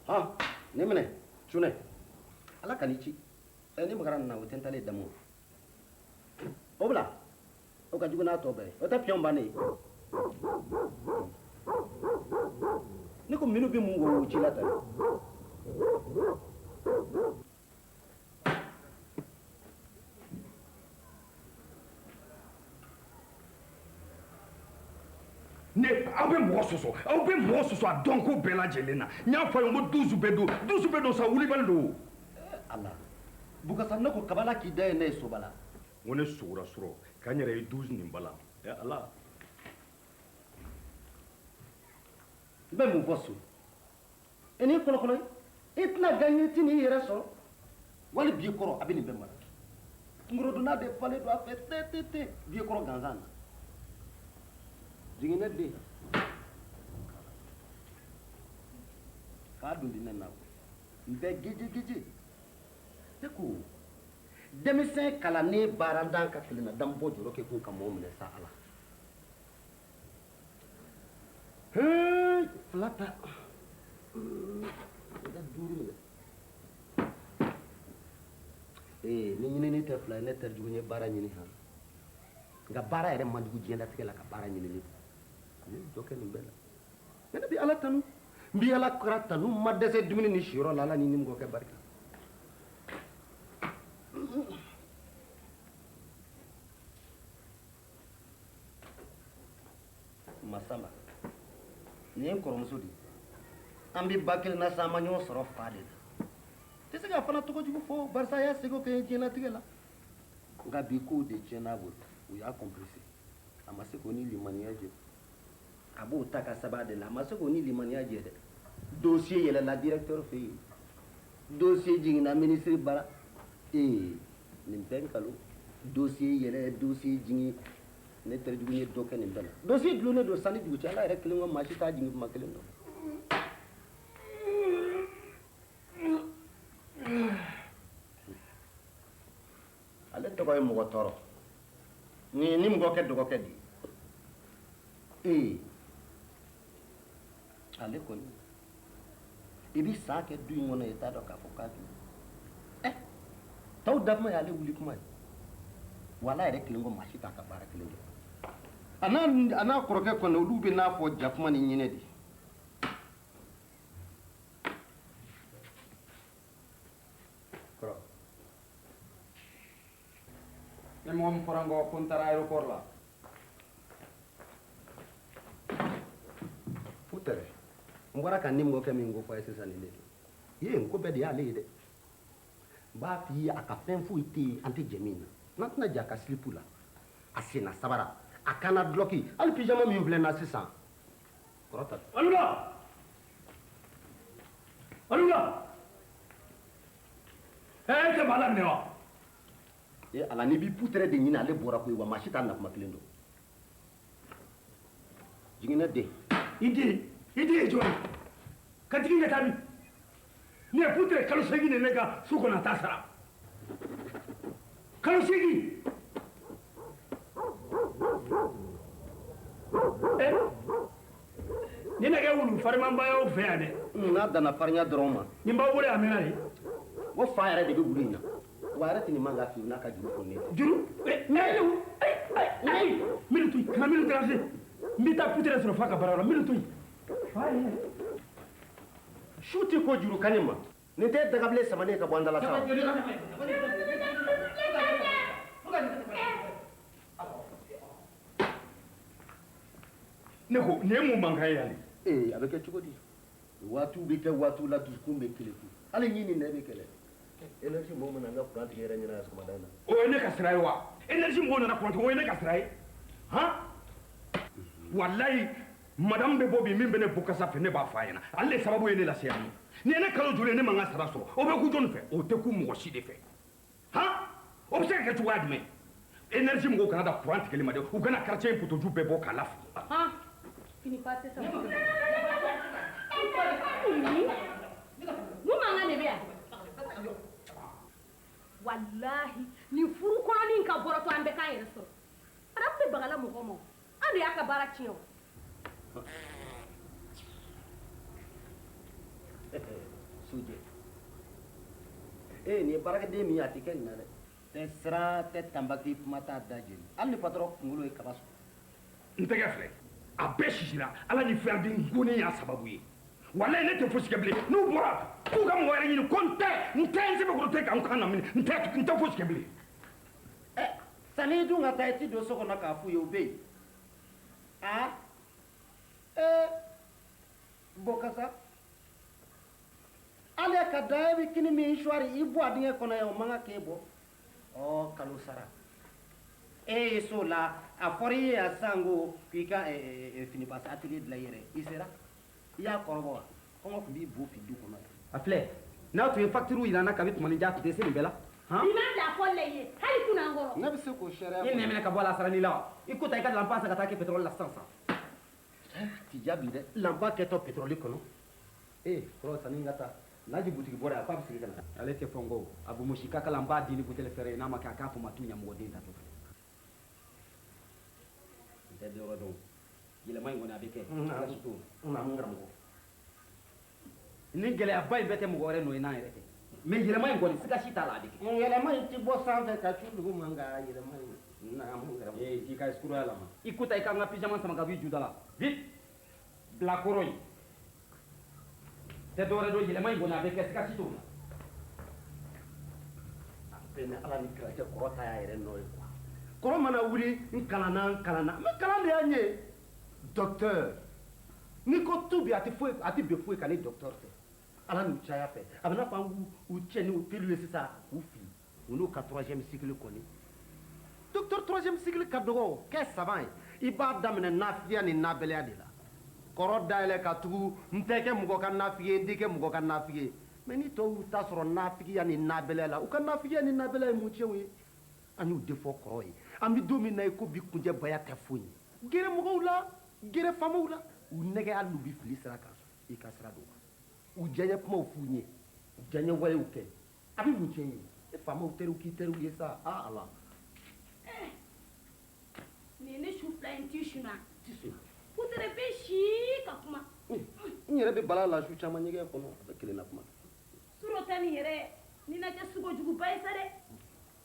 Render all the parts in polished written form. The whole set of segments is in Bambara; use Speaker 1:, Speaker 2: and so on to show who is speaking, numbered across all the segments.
Speaker 1: Ah, Nemene, Chune. Ala Kanichi. Ni magaran na utentale damu. Obla. Oka juguna tobe. Ota piombani. Niko minu bi mungo uchilata.
Speaker 2: Ne aw bɛ mɔgɔ sɔsɔ a dɔn ko bɛɛ lajɛlen na n y'a fɔ a ye ko 12 bɛ don sa wulibali don.
Speaker 1: Allah bukasa ne ko kabala k'i da ye ne ye sobala.
Speaker 2: N ko ne sogora sɔrɔ k'an yɛrɛ ye 12 nin bala Allah.
Speaker 1: N bɛ mun fɔ so e n'i kɔnɔ i tɛna gagner ti n'i yɛrɛ sɔrɔ wali bi kɔrɔ a bɛ nin bɛɛ mara kungorodonna de falen don a fɛ tete bi kɔrɔ gansan na. Jigine de k'a dun di ne na n bɛ geje ne ko denmisɛn kalannen baaradan ka kelenna danbɔ jɔrɔ kɛ kun ka mɔgɔ minɛ sa ala fila ta da duuru minɛ ni ɲinini tɛ fila ye ne tɛ jugu ye baara ɲini han nka baara yɛrɛ man jugu diɲɛlatigɛ la ka baara ɲinini dɔ kɛ nin bɛɛ la ne bi ala tanu n bi ala kira tanu ma dɛsɛ dumuni ni siyɔrɔ la ala ni nimɔgɔ kɛ barika masama nin ye n kɔrɔmuso de an bi ba kelen na sa an ma ɲɔgɔn sɔrɔ fa de la tɛ se ka fana tɔgɔ jugu fɔ barisa a y'a seko kɛ diɲɛlatigɛ la nka bi kow de tiɲɛna a bolo u y'a compliqué a ma se k'o ni limaniya jɛ a b'o ta ka saba de la a ma se k'o ni limaniya jɛ dɛ dossier yɛlɛla directeur fɛ yen dossier jiginna ministre bara nin bɛɛ nkalon dossier yɛlɛ dossier jigin ne teri jugu ye dɔ kɛ nin bɛɛ la dossier dulonnen don sanni dugu cɛ ala yɛrɛ kelen ko maa si t'a jigin kuma kelen dɔn ale tɔgɔ ye mɔgɔ tɔɔrɔ ni mɔgɔ kɛ dɔgɔkɛ de ye ale kɔni i bi san kɛ du in kɔnɔ i t'a dɔn k'a fɔ k'a bi tɔw da kuma ye ale wuli kuma ye wa ala yɛrɛ kelen ko maa si t'a ka baara kelen kɛ a n'a kɔrɔkɛ kɔni olu bɛ n'a fɔ jakuma ni ɲinɛ de
Speaker 3: kɔrɔ ni mɔgɔ min fɔra n kɔ ko n taara aéroport la
Speaker 1: fu tɛrɛ n bɔra ka nimɔgɔkɛ min ko fɔ a ye sisan nin de ye n ko bɛɛ de y'ale ye dɛ n b'a f'i ye a ka fɛn foyi tɛ yen an tɛ jɛ min na n'an tɛna jɛ a ka silipu la a senna sabara a kana dulɔki hali pijama min filɛ n na sisan kɔrɔta
Speaker 2: Alula tɛ maa laminɛ wa
Speaker 1: ala n'i bi putere de ɲini ale bɔra koyi wa maa si t'a nakuma kelen dɔn jiginɛ den
Speaker 2: i den ye jɔn ye ka jigin ka taa min ne ye putere kalo 8 de ne ka su kɔnɔ a t'a sara kalo 8 ni nɛgɛ wulu farimanba y'o fɛ yan dɛ
Speaker 1: n'a danna farinya dɔrɔn ma
Speaker 2: nin b'aw bolo yan mɛnna de
Speaker 1: o fa yɛrɛ de bɛ wulu in na wa yɛrɛ tɛ nin man ka f'i n'a ka juru fɔ ne
Speaker 2: juru ayi minnu to yen kana minnu déranger n bɛ taa putere sɔrɔ f'a ka baara la minnu to yen
Speaker 1: su tɛ ko juru kani ma nin tɛ dagabilen samanen ka bɔ an dala sa
Speaker 2: ne ko nin ye mun mankan ye yan
Speaker 1: a bɛ kɛ cogo di waatiw bɛ kɛ waatiw la dusukun bɛ keleku hali ɲi ni nɛ bɛ kɛlɛ énergie mɔgɔw mana n ka courant tigɛ yɛrɛ ɲɛna yan sɔgɔmada in na
Speaker 2: o ye ne ka sira ye wa énergie mɔgɔw nana courant tigɛ o ye ne ka sira ye han walayi madame bɛ bɔ bi min bɛ ne bɔ kasa fɛ ne b'a fɔ a ɲɛna ale de sababu ye ne lase yan ni ye ne kalo joli ye ne man ka sara sɔrɔ o bɛ ku jɔnni fɛ o tɛ ku mɔgɔ si de fɛ han o bɛ se ka kɛ cogoya jumɛn énergie mɔgɔw kana da courant tigɛli ma dɛ u kana quartier in poteau bɛɛ bɔ k'a lafili
Speaker 4: Fini passé ça. Nous mangan de bien. Wallahi, ni furu kɔnɔni ka bɔra to an bɛ k'an yɛrɛ sɔrɔ. Ara bɛ bagala mɔgɔ ma. An de y'a ka baara tiɲɛ o.
Speaker 1: sojɛ nin ye baarakɛden min ye a tɛ kɛ nin na dɛ tɛ siran tɛ tanbaki kuma t'a da jeli hali ni patɔrɔn kunkolo ye kaba sɔrɔ
Speaker 2: n tɛgɛ filɛ a bɛɛ sisira ala ni fɛnden gonen y'a sababu ye walayi ne tɛ fosi kɛ bilen n'u bɔra k'u ka mɔgɔ wɛrɛ ɲini ko n tɛ n sɛbɛkɔrɔ tɛ k'an kan lamini n tɛ fosi kɛ bilen
Speaker 1: sani i dun ka taa i ti don so kɔnɔ k'a f'u ye u bɛ yen bɔkasa ale ka da e bɛ kini min suwari i bɔ a dingɛ kɔnɔ yan o man kan k'e bɔ kalo sara e ye so la a fɔra i ye yan sisan ko k'i ka finipasi atelier dilan i yɛrɛ i sera i y'a kɔrɔbɔ wa kɔngɔ tun b'i bo fili du kɔnɔ yan
Speaker 3: a filɛ n'a tun ye facture yira n na kabi tuma ni ja tun tɛ se nin bɛɛ la
Speaker 4: i ma bila fɔli la i ye hali kun an kɔrɔ
Speaker 1: ne bɛ se k'o sariya
Speaker 3: i nɛminɛ ka bɔ a la sarali la i ko ta i ka lampa san ka taa kɛ pétrole la sisan
Speaker 1: ti jaabi dɛ lanba kɛtɔ pétrole kɔnɔ kɔrɔ sanni ka taa Laji butigi bɔra a k'a bɛ sigi ka na
Speaker 3: ale tɛ fɔ n kɔ a bɛ musi ka kalan b'a di ni buteli fɛrɛ ye n'a ma kɛ a k'a fɔ ma tu ɲɛmɔgɔ den ta to n tɛ dɔwɛrɛ dɔn yɛlɛma in kɔni a bɛ kɛ ala si t'o la
Speaker 1: n karamɔgɔ
Speaker 3: ni gɛlɛyaba in bɛɛ tɛ mɔgɔ wɛrɛ nɔ ye n'an yɛrɛ tɛ mɛ yɛlɛma in kɔni siga si t'a la a bɛ kɛ
Speaker 1: yɛlɛma in ti bɔ sanfɛ ka cu dugu ma nka yɛlɛma in
Speaker 3: k'i ka esikuruya la ma i ko ta i ka n ka pijama sama ka b'i juda la vite bila koro in tɛ dɔwɛrɛ dɔn yɛlɛma in kɔni a bɛ kɛ siga si t'o la
Speaker 1: bɛɛ ni ala ni kira cɛ kɔrɔ ta y'a yɛrɛ nɔ ye kɔrɔ mana wuli n kalanna mɛ kalan de y'an ye docteur n'i ko tu bi a tɛ bɛn foyi kan ni docteur tɛ ala n'u caya fɛ a bɛ n'a fɔ an k'u cɛ ni u teliw ye sisan k'u fili u n'u ka troisième cycle kɔni docteur troisième cycle ka dɔgɔ kɛ saban ye i b'a daminɛ nafigiya ni nabɛlɛya de la kɔrɔ dayɛlɛ ka tugu n tɛ kɛ mɔgɔ ka nafigi ye n tɛ kɛ mɔgɔ ka nafigi ye mɛ ni tɔw y'u ta sɔrɔ nafigiya ni nabɛlɛya la u ka nafigiya ni nabɛlɛya ye mun tiɲɛw ye an y'u de fɔ kɔrɔ ye an bɛ don min na i ko bi kunjɛ baya tɛ foyi ye gɛrɛ mɔgɔw la gɛrɛ faamaw la u nɛgɛ hali n'u bɛ fili sira kan i ka sira don u diyaɲɛ kumaw f'u ɲɛ u diyaɲɛ walew kɛ a bɛ mun tiɲɛ ye faamaw teriw k'i teriw ye sa ala
Speaker 4: nin ne su fila in t'i sunna kutere bɛ si ka kuma
Speaker 1: n yɛrɛ bɛ bala la su caman ɲɛgɛn kɔnɔ a bɛ kelen na kuma
Speaker 4: suro tɛ nin yɛrɛ ni na kɛ sogojuguba ye sa dɛ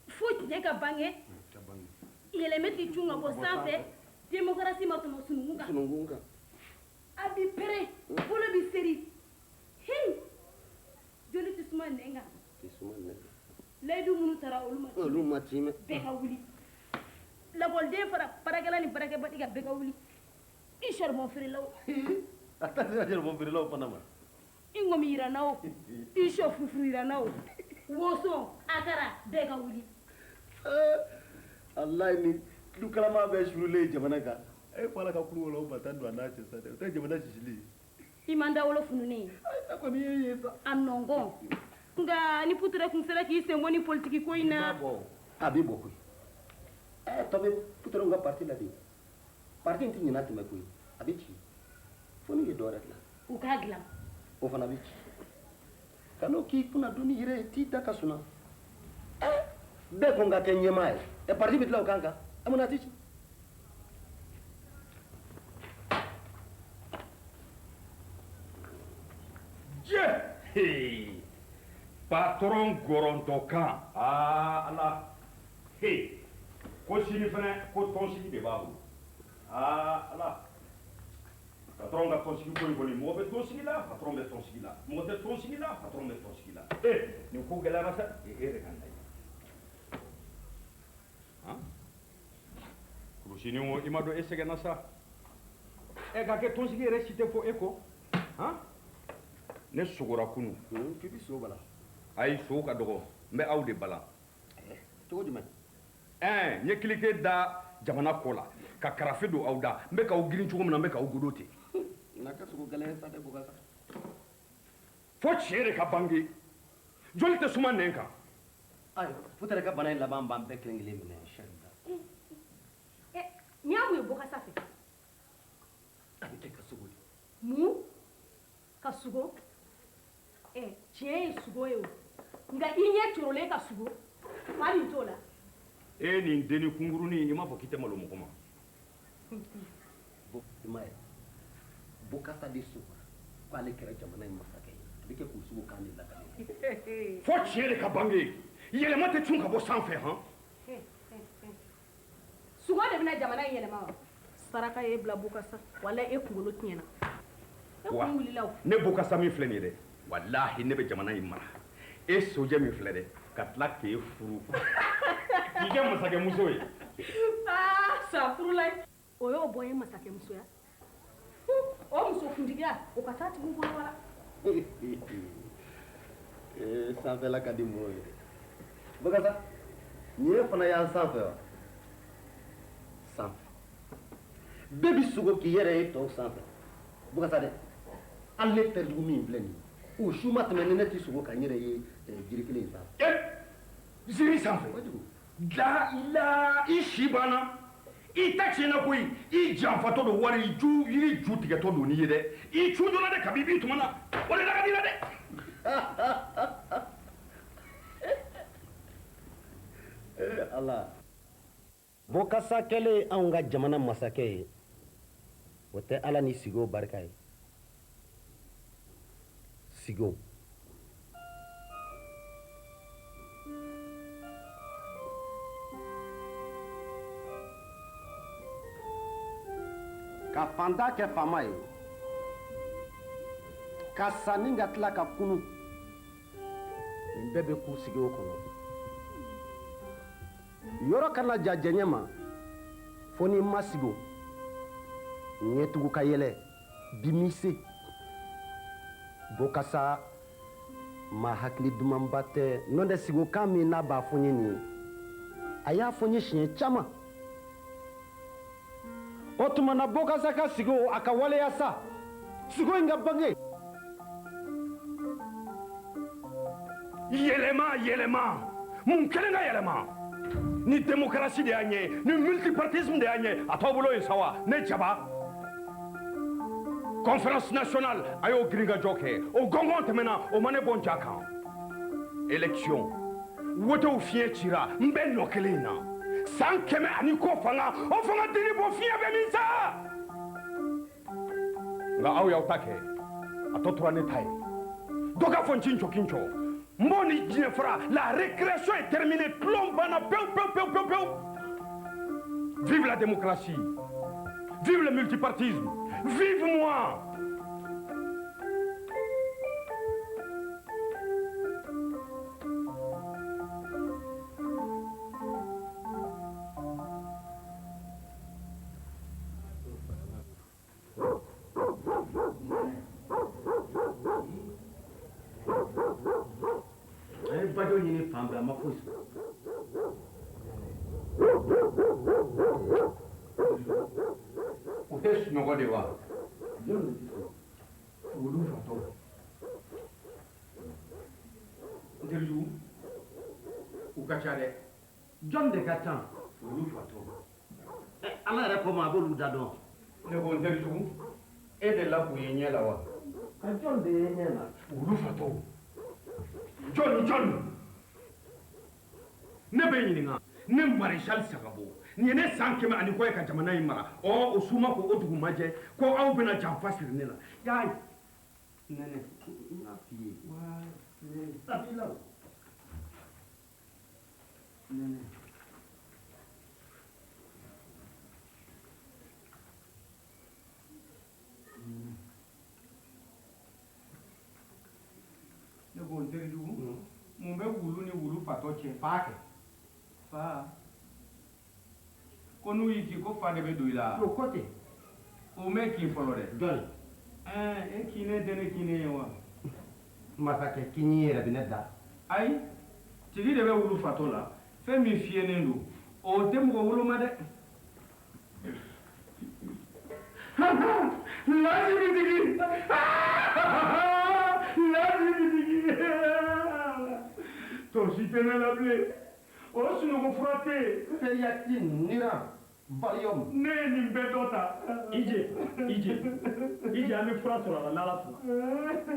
Speaker 4: fo tiɲɛ ka bange yɛlɛmɛ ti cun ka bɔ sanfɛ démocratie ma tɛmɛ sununkun kan a bi pere bolo bi seri hei joli tɛ suma nɛn kan layidu minnu taara olu ma tiimɛ bɛɛ ka wuli lakɔliden fara baarakɛla ni baarakɛbati ka bɛɛ ka wuli i charbon feerelaw
Speaker 1: a ta se ka charbon feerelaw fana ma
Speaker 4: i ŋɔmi yiranna o i sɔ furufuru yiranna o woson akara bɛɛ ka wuli
Speaker 1: alayi ni tulu kalama bɛ surulen jamana kan e ko ala ka kulu wala o ba ta don a n'a cɛ sa dɛ o tɛ jamana sisili ye
Speaker 4: i man da wolo fununen
Speaker 1: a kɔni ye ye sa
Speaker 4: a nɔngɔn nka ni putere kun sera k'i sen bɔ ni politiki ko in na
Speaker 1: a bɛ bɔ koyi tɔ bɛ puterew ka parti la de parti in tɛ ɲinɛ tɛmɛ koyi a bɛ ci fo n'u ye dɔ wɛrɛ dilan
Speaker 4: u k'a dilan
Speaker 1: o fana bɛ ci ka n'o k'i kunna don ni yɛrɛ ye t'i da ka suma bɛɛ ko n ka kɛ ɲɛmaa ye parti bɛ dilan o kan kan a mun na a tɛ ci
Speaker 2: patron gɔrɔntɔkan ala ko sini fɛnɛ ko tɔnsigi de b'a bolo ala patron ka tɔnsigi ko in kɔni mɔgɔ bɛ tɔnsigi la patron bɛ tɔnsigi la mɔgɔ tɛ tɔnsigi la patron bɛ tɔnsigi la nin ko gɛlɛyara sa e yɛrɛ ka na ye kurusini o i ma dɔn e sɛgɛnna sa ka kɛ tɔnsigi yɛrɛ si tɛ fɔ e kɔ ne sogora kunu
Speaker 1: k'i bɛ so bala
Speaker 2: ayi sow ka dɔgɔ n bɛ aw de bala
Speaker 1: cogo jumɛn
Speaker 2: n ye kilike da jamana kɔ la ka karafe don aw da n bɛ k'aw girin cogo min na n bɛ k'aw godo ten
Speaker 1: n'a ka sogo gɛlɛn sa dɛ bɔgɔ sa
Speaker 2: fo tiɲɛ de ka bange joli tɛ suma nɛn kan
Speaker 1: ayiwa putere ka bana in laban b'an bɛɛ kelen kelen minɛ sɛrida
Speaker 4: ni y'a mun ye bɔkasa fɛ
Speaker 1: a bɛ kɛ ka sogo de
Speaker 4: mun ka sugo tiɲɛ ye sugo ye o nka i ɲɛ corolen ka sugo fa nin t'o la
Speaker 2: e nin denni kunkurunin i m'a fɔ k'i tɛ malo mɔgɔ ma
Speaker 1: i m'a ye bokasa de sogora k'ale kɛra jamana in masakɛ ye bɛ kɛ k'u sugu kan de lakale
Speaker 2: fo tiɲɛ de ka bange yɛlɛma tɛ cun ka bɔ sanfɛ han
Speaker 4: sugo de bɛna jamana in yɛlɛma wa saraka ye bila bukasa wala e kunkolo tiɲɛna e kun wulila o
Speaker 2: ne bukasa min filɛ nin ye dɛ walahi ne bɛ jamana in mara e sojɛ min filɛ dɛ ka tila k'e furu k'i kɛ masakɛmuso ye
Speaker 4: sa furula o y'o bɔ ye masakɛmusoya o muso kuntigiya o ka taa tigi bolo wala
Speaker 1: sanfɛla ka di mɔgɔw ye bukasa nin ye fana y'an sanfɛ wa sanfɛ bɛɛ bi sogo k'i yɛrɛ ye tɔw sanfɛ bukasa dɛ hali ne tɛrijugu min filɛ nin ye o su ma tɛmɛ ni ne tɛ sogo ka n yɛrɛ ye jiri kelen in sanfɛ
Speaker 2: jiri sanfɛ la i si banna i ta tiɲɛna koyi i janfatɔ don wari yiri ju tigɛtɔ don n'i ye dɛ i cu donna dɛ kabi i b'i tuma na o de la ka di la dɛ
Speaker 1: ala bokasa kɛlen anw ka jamana masakɛ ye o tɛ ala ni sigo barika ye sigo ka fanta kɛ faama ye ka sanni ka tila ka kunu nin bɛɛ bɛ k'u sigi o kɔnɔ yɔrɔ kana ja jɛɲɛ ma fo n'i ma sigo ɲɛtugu ka yɛlɛ bimise bokasa ma hakili dumanba tɛ n'o tɛ sigokan min n'a b'a fɔ n ye nin ye a y'a fɔ n ye siɲɛ caman o tuma na bokasa ka sigo a ka waleya sa sigo in ka bange
Speaker 2: yɛlɛma mun kelen ka yɛlɛma ni démocratie de y'a ɲɛ ni multipartisme de y'a ɲɛ a t'aw bolo yen sa wa ne jaba conférence nationale a y'o giringajɔ kɛ o gɔngɔn tɛmɛna o ma ne bɔ n ja kan élection wotew fiɲɛ cira n bɛ nɔ kelen in na san 100 ani kɔ fanga o fanga dili bɔ fiɲɛ bɛ min sa nka aw y'aw ta kɛ a tɔ tora ne ta ye dɔ ka fɔ n cinco Mon fera, la récréation est terminée. Plomb, vive la démocratie. Vive le multipartisme. Vive moi.
Speaker 1: Bajo ɲini fan bɛɛ a ma foyi sɔrɔ
Speaker 2: o tɛ sunɔgɔ de wa
Speaker 1: olu fatɔ
Speaker 2: terijugu u ka ca dɛ
Speaker 1: jɔn de ka ca olu fatɔ ala yɛrɛ kɔ ma a b'olu da dɔn
Speaker 2: ne ko terijugu e de la k'u ye ɲɛ la wa
Speaker 1: a jɔn de ye ɲɛ la
Speaker 2: olu fatɔ jɔn ne bɛ ɲininka ne maréchal Sagabo nin ye ne san 100 ani kɔ ye ka jamana in mara o suma ko o dugu majɛ ko aw bɛna janfa siri ne la y'a ye
Speaker 1: nɛnɛ n y'a f'i ye nɛnɛ sabila o nɛnɛ
Speaker 2: ne ko n terijugu mun bɛ wulu ni wulu fatɔ cɛ fa kɛ fa ko n'u y'i kin ko fa de bɛ don i la
Speaker 1: o ko ten
Speaker 2: o mɛ kin fɔlɔ dɛ
Speaker 1: jɔn
Speaker 2: e kinnen tɛ ne kinnen ye wa
Speaker 1: masakɛ kini yɛrɛ bɛ ne da
Speaker 2: ayi tigi de bɛ wulu fatɔ la fɛn min fiyɛnen don o tɛ mɔgɔ woloma dɛ laasibitigi laasibitigi tɔsi tɛ ne la bilen o sunɔgɔ fura tɛ yen
Speaker 1: fɛyati nira valium
Speaker 2: ne ye nin bɛɛ dɔ ta
Speaker 3: ije an bɛ fura sɔrɔ a la n'ala sɔnna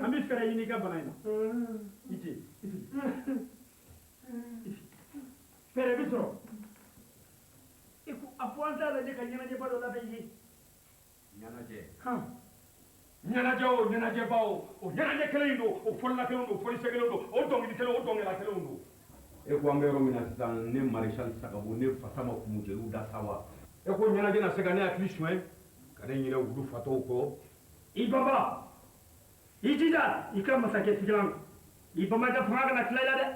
Speaker 3: an bɛ fɛɛrɛ ɲini i ka bana in na ije fɛɛrɛ bɛ sɔrɔ a fɔ an t'a lajɛ ka ɲɛnajɛba dɔ labɛn ye
Speaker 2: ɲɛnajɛ ɲɛnajɛ o ɲɛnajɛba o ɲɛnajɛ kelen in don o fɔlila kelen don o fɔlisɛ kelen don o dɔnkili kelen o dɔnkɛla kelen don e ko an bɛ yɔrɔ min na sisan ne maréchal Sagabu ne fasa ma kumu jeliw da sa wa e ko ɲɛnajɛ na se ka ne hakili sonya ka ne ɲinɛ wulu fatɔw kɔ
Speaker 5: i baba i jija i ka masakɛ sigilan kan i baba ka fanga kana tila i la dɛ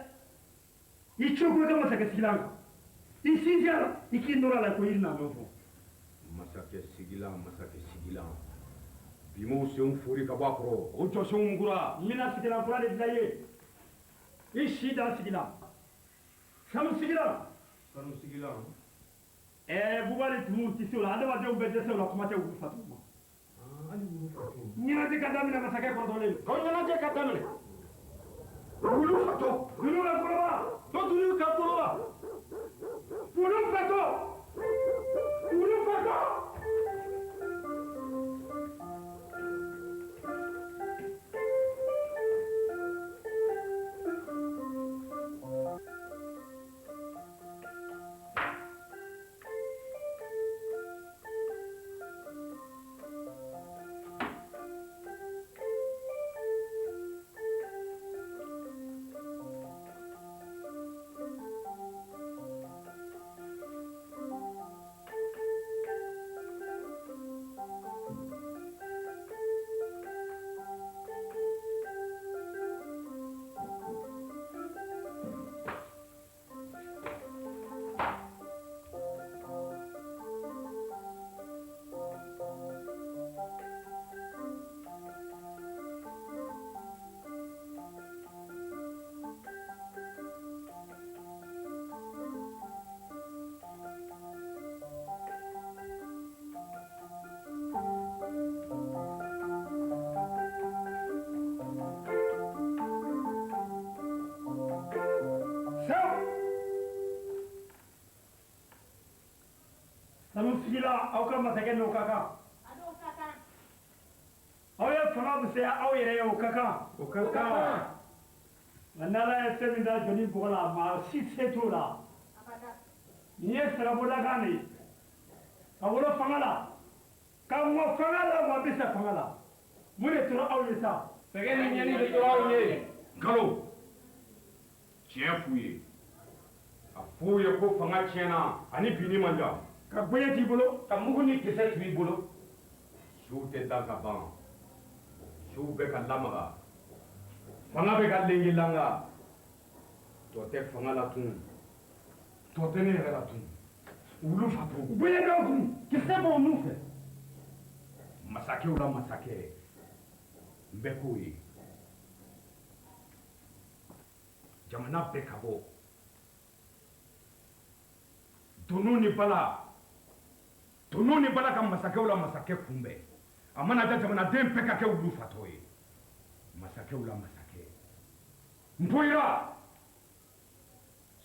Speaker 5: i cogo i ka masakɛ sigilan kan i sinsin a la i k'i nɔrɔ a la ko i na nɔfɛ
Speaker 2: masakɛ sigilan bi m'o senw fori ka bɔ a kɔrɔ o jɔsenw mugura
Speaker 5: n bɛna sigilan kura de bila i ye i si dan sigilan sanu sigilan bubali tumu tɛ se o la adamadenw bɛɛ dɛsɛ o la kuma tɛ wulu fatu ma ɲɛnajɛ ka daminɛ masakɛ kɔrɔtɔlen
Speaker 2: ko ɲɛnajɛ ka daminɛ wulu fatɔ
Speaker 5: wulu ka kɔrɔba
Speaker 2: tɔtulu ka kɔrɔba
Speaker 5: wulu fatɔ wulu fatɔ sanu sigila aw ka masakɛ n'o ka kan aw ye fanga bisaya aw yɛrɛ ye o ka kan nka n'ala ye fɛn min da jɔnni bɔgɔ la maa si se t'o la nin ye sarabɔdakan de ye ka wolo fanga la ka mɔ fanga la wa bɛ sa fanga la mun de tora aw ye sa
Speaker 3: sɛgɛ ni ɲɛni de tora aw ye
Speaker 2: nkalon tiɲɛ f'u ye a f'u ye ko fanga tiɲɛna ani binni man jan
Speaker 5: ka gbɛɲɛ t'i bolo
Speaker 3: ka mugu ni kisɛ tun i bolo
Speaker 2: suw tɛ da ka ban suw bɛ ka lamaga fanga bɛ ka lengi langa tɔ tɛ fanga la tun tɔ tɛ ne yɛrɛ la tun wulu fatu
Speaker 5: gbɛɲɛ dɔw kun kisɛ b'o nun fɛ
Speaker 2: masakɛw la masakɛ n bɛ k'o ye jamana bɛɛ ka bɔ tonu ni bala ka masakɛw la masakɛ kunbɛn a mana ja jamanaden bɛɛ ka kɛ wulu fatɔ ye masakɛw la masakɛ npoyira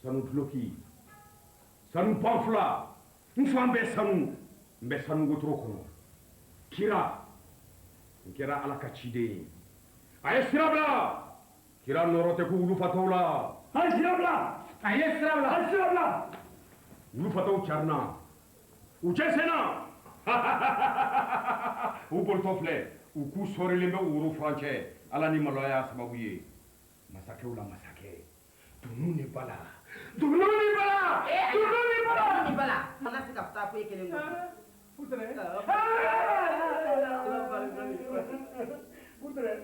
Speaker 2: sanu duloki sanu banfula n fan bɛ sanu n bɛ sanu wotoro kɔnɔ kira n kɛra ala ka ciden ye a ye sira bila kira nɔrɔ tɛ ko wulu fatɔw la
Speaker 5: a ye sira bila
Speaker 3: a ye sira bila
Speaker 5: a ye sira bila
Speaker 2: wulu fatɔw carina u cɛsɛnna u bolitɔ filɛ u k'u sɔrilen bɛ woro furancɛ ala ni maloya sababu ye masakɛw la masakɛ dunun ni bala dunun ni bala dunun ni bala
Speaker 6: ni bala mana se ka taa ko e kelen ko
Speaker 5: Putere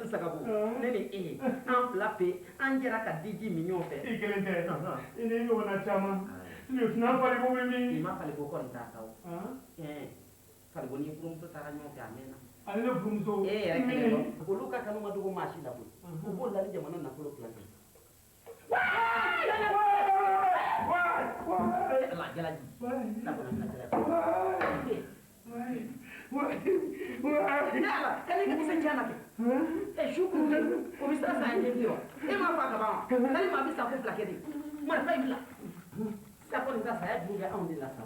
Speaker 6: Sagabu ne ni e an fila pe an jɛra ka diji min ɲɔgɔn fɛ
Speaker 5: i kelen tɛ i ni ɲɔgɔnna caman sinɔn faliko bɛ min
Speaker 6: i ma faliko kɔni t'a ta o faliko ni furumuso taara ɲɔgɔn fɛ a mɛnna
Speaker 5: ale ne furumuso
Speaker 6: e yɛrɛ kelen dɔn olu ka kanu ma dogo maa si la koyi u b'o lali jamana nafolo kilancɛ la jalaji kali ka kisɛ tiɲɛ na kɛ su kun o bɛ sira san den bi wa e m'a fɔ a ka ban wa kali maa bɛ sa ko fila kɛ de marifa in bila sa kɔni ka saya dun kɛ anw de la sa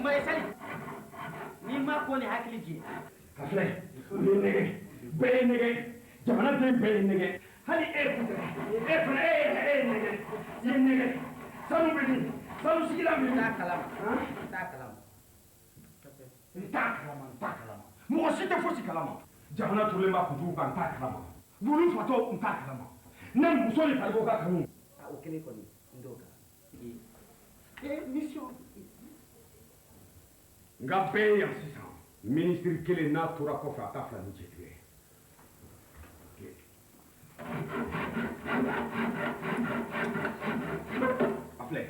Speaker 6: maresali n'i ma ko ni hakili jigin
Speaker 5: filɛ u ye
Speaker 2: nege bɛɛ ye nege jamanaden bɛɛ ye nege hali e putere e fana e ye nege i ye nege sanu bɛ nin sanu sigilan bɛ nin
Speaker 6: t'a kalama t'a kalama
Speaker 2: n t'a kalama mɔgɔ si tɛ fosi kalama jamana turulen b'a kunjugu kan n t'a kalama wulu fatɔ n t'a kalama ne muso ni farigo ka kanu
Speaker 6: o kelen kɔni n t'o kalama mission
Speaker 2: nka bɛɛ ye yan sisan minisiri kelen n'a tora kɔfɛ a t'a fila ni cɛ tigɛ a filɛ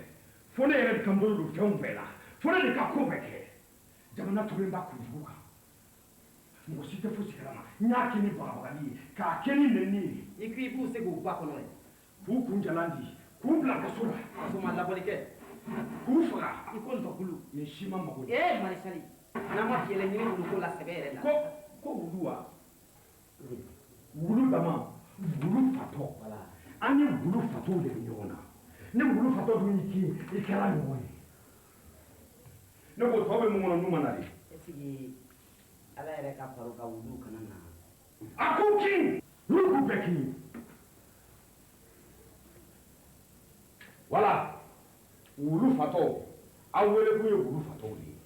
Speaker 2: fo ne yɛrɛ de ka n bolo don fɛnw bɛɛ la fo ne de ka ko bɛɛ kɛ jamana turulen b'a kunjugu kan mɔgɔ si tɛ fosi kalama n y'a kɛ ni bagabagali ye k'a kɛ ni nɛni ye
Speaker 6: i ko i b'u se k'u ba kɔnɔ dɛ
Speaker 2: k'u kunjalan di k'u bila kaso la
Speaker 6: kaso ma labɔli kɛ
Speaker 2: k'u faga
Speaker 6: i ko ntɔkulu
Speaker 2: nin si ma mago ɲɛ
Speaker 6: marisali n'an ma fiyɛlɛ ɲini wulu ko la sɛbɛ yɛrɛ la
Speaker 2: ko wulu wa wulu dama wulu fatɔ an ni wulu fatɔw de bɛ ɲɔgɔn na ni wulu fatɔ dun y'i kin i kɛra ɲɔgɔn ye ne ko tɔ bɛ mun kɔnɔ n'u ma na de
Speaker 6: esigi ala yɛrɛ ka faro ka wulu kana na
Speaker 2: a k'u kin n'u k'u bɛɛ kin wala wulu fatɔ aw wele kun ye wulu fatɔw de ye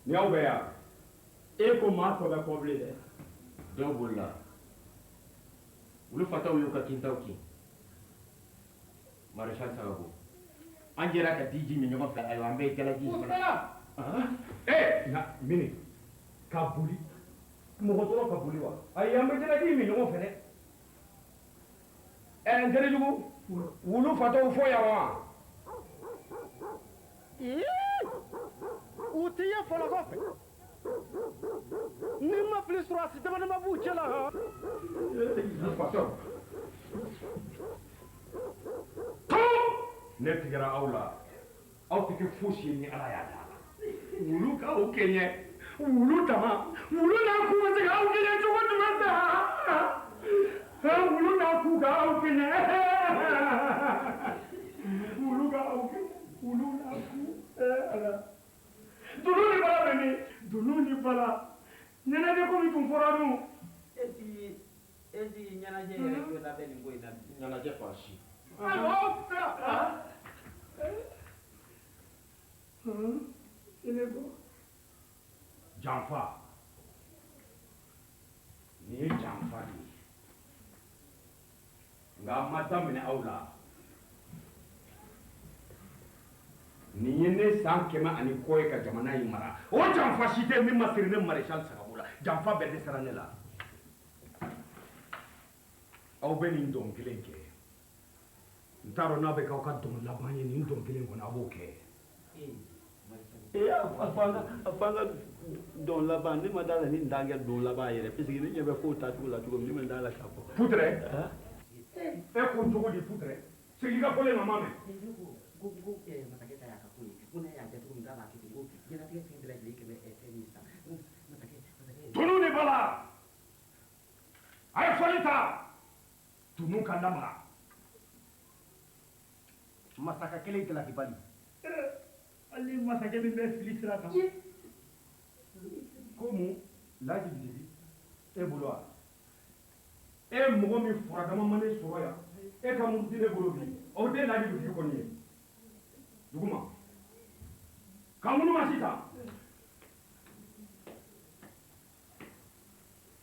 Speaker 2: ni aw bɛ yan
Speaker 5: e ko maa tɔ bɛ kɔ bilen dɛ
Speaker 3: dɔw bolila olu fataw y'u ka kintaw kin marechal sababu an jɛra ka di ji min ɲɔgɔn fɛ ayiwa an bɛ jalaji
Speaker 2: nka mini ka boli mɔgɔ dɔrɔn ka boli wa ayi an bɛ jalaji min ɲɔgɔn fɛ dɛ n terijugu wulu fatɔw fɔ yan wa
Speaker 1: u tɛ ye fɔlɔ kɔfɛ ni ma fili sɔrɔ a si dama dama b'u cɛ la han
Speaker 2: fatɔ ne tigɛra aw la aw tɛ kɛ fosi ye ni ala y'a da la wulu k'aw kɛɲɛ wulu dama wulu n'a ku bɛ se k'aw kɛɲɛ cogo jumɛn sa wulu n'a ku k'aw kɛɲɛ wulu k'aw kɛɲɛ wulu n'a ku ala dunu ni bala bɛ min dunu ni bala ɲɛnajɛ ko min tun fɔra dun
Speaker 6: esigi ɲɛnajɛ yɛrɛ jɔ labɛn nin ko in na bi
Speaker 3: ɲɛnajɛ fa si
Speaker 2: janfa nin ye janfa de ye nka a ma daminɛ aw la nin ye ne san 100 kɔ ye ka jamana in mara o janfa si tɛ min ma siri ne marechal sagabu la janfa bɛɛ dɛsɛra ne la aw bɛ nin dɔn kelen kɛ n t'a dɔn n'a bɛ k'aw ka dɔn laban ye nin dɔn kelen kɔnɔ a b'o kɛ
Speaker 5: a fɔ an ka dɔn laban ne ma d'a la ni nin t'an kɛ dɔn laban yɛrɛ parce que ne ɲɛ bɛ kow tacogo la cogo min ne ma d'a la k'a fɔ
Speaker 2: putere e ko cogo di putere segi ka fɔlen ma ma mɛn
Speaker 6: ko masakɛ ta y'a ka ko ye ko n'a y'a kɛ cogo min k'a b'a kɛ ten ko diɲɛlatigɛ fɛn bɛɛ lajɛlen kɛ bɛ fɛn min san masakɛ
Speaker 2: tunu ni bala a ye fɔli ta tunu ka lamaga
Speaker 1: masakɛ kelen jalaki bali
Speaker 5: hali masakɛ min bɛ fili sira kan
Speaker 2: ko mun laji bibi e bolo wa e mɔgɔ min fura dama ma ne sɔrɔ yan e ka mun di ne bolo bi o de laji bibi kɔni ye duguma ka mun ma sisan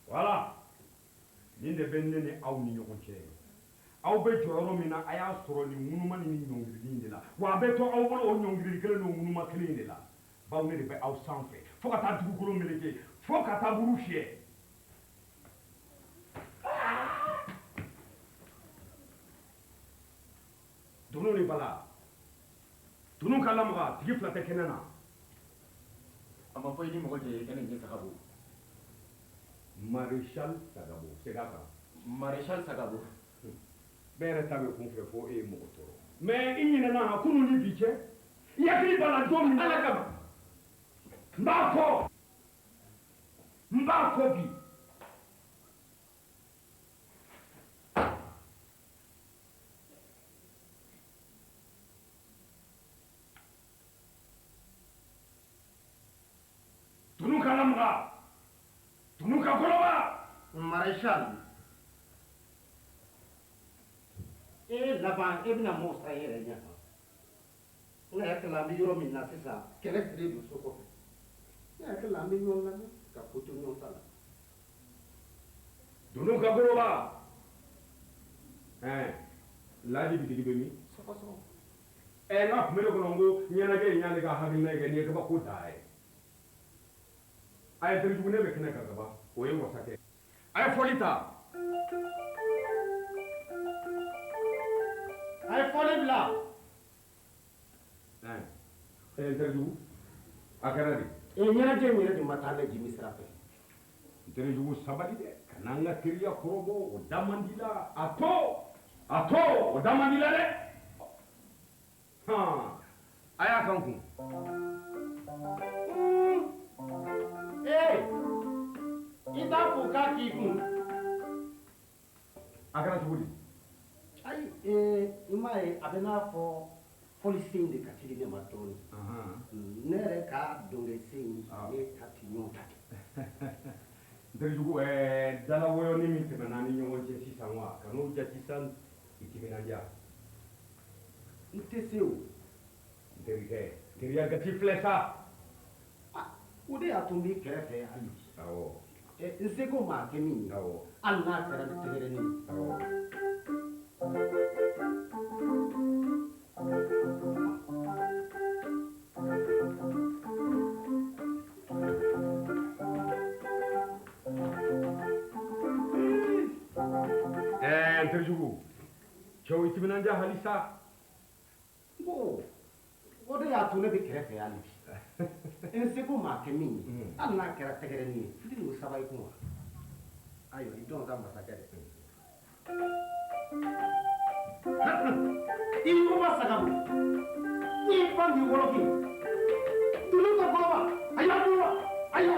Speaker 2: wala nin de bɛ ne ni aw ni ɲɔgɔn cɛ aw bɛ jɔyɔrɔ min na a y'a sɔrɔ nin ŋunuma ni nin ɲɔngirili in de la wa a bɛ to aw bolo o ɲɔngirili kelen n'o ŋunuma kelen in de la bawo ne de bɛ aw sanfɛ fo ka taa dugukolo meleke fo ka taa buru fiyɛ dunu ni bala dunu ka lamaga tigi fila tɛ kɛnɛ na
Speaker 3: a ma fɔ i ni mɔgɔ jɛ i ka nin kɛ sagabo
Speaker 2: marechal sagabo seg'a kan
Speaker 3: marechal sagabo
Speaker 2: bɛɛ yɛrɛ ta bɛ kun fɛ fo e ye mɔgɔ tɔɔrɔ mɛ i ɲinɛna a kunun ni bi cɛ i hakili b'a la don min ala kama n b'a fɔ bi tunu ka lamaga tunu ka kɔrɔba
Speaker 1: maréchal e laban e bɛna mɔgɔ e yɛrɛ ɲɛ kan ne hakili la an bɛ yɔrɔ min na sisan kɛlɛ siri don so kɔfɛ ne hakili la an bɛ ɲɔgɔn lamɛn ka ko to ɲɔgɔn ta la
Speaker 2: dunun ka goroba laji bitigi bɛ min
Speaker 1: sɔgɔsɔgɔ
Speaker 2: n ka kunbere kɔnɔ n ko ɲɛnajɛ in y'ale ka hakilina ye kɛ nin ye kabako da ye a ye terijugu ne bɛ kɛnɛ kan kaban o ye masakɛ a ye fɔli ta
Speaker 1: a ye fɔli bila
Speaker 2: terijugu a kɛra de
Speaker 1: ɲɛnajɛ in yɛrɛ de ma taa ne jimi sira fɛ
Speaker 2: terijugu sabali dɛ ka n'an ka teriya kɔrɔbɔ o da man di la a to o da man di la dɛ a y'a kan kun
Speaker 1: i t'a fɔ k'a k'i kun
Speaker 2: a kɛra cogo di
Speaker 1: ayi i m'a ye a bɛ n'a fɔ fɔlisen de ka teli ne ma dɔɔnin ne yɛrɛ ka dɔnkɛsen ne ta ti ɲɔgɔn ta kɛ
Speaker 2: terijugu dalawoyɔni min tɛmɛna ni ɲɔgɔn cɛ sisan wa ka n'o jate sisan i timinandiya
Speaker 1: n tɛ se o
Speaker 2: n terikɛ teriya gati filɛ sa
Speaker 1: o de y'a to n b'i kɛrɛfɛ hali bi
Speaker 2: awɔ
Speaker 1: n seko maa kɛ min ye
Speaker 2: awɔ
Speaker 1: hali n'a kɛra ni tɛgɛrɛnin ye
Speaker 2: awɔ terijugu cɛw i timinandiya hali sa
Speaker 1: bon o de y'a to ne bɛ kɛrɛfɛ hali bi n seko maa kɛ min ye hali n'a kɛra tɛgɛrɛnin ye fitini o saba i kun wa ayiwa i dɔn sa masakɛ dɛ i ɲuman sagabu i ye fan k'i wɔlɔki tunu ka kɔrɔba a y'a dun wa a y'a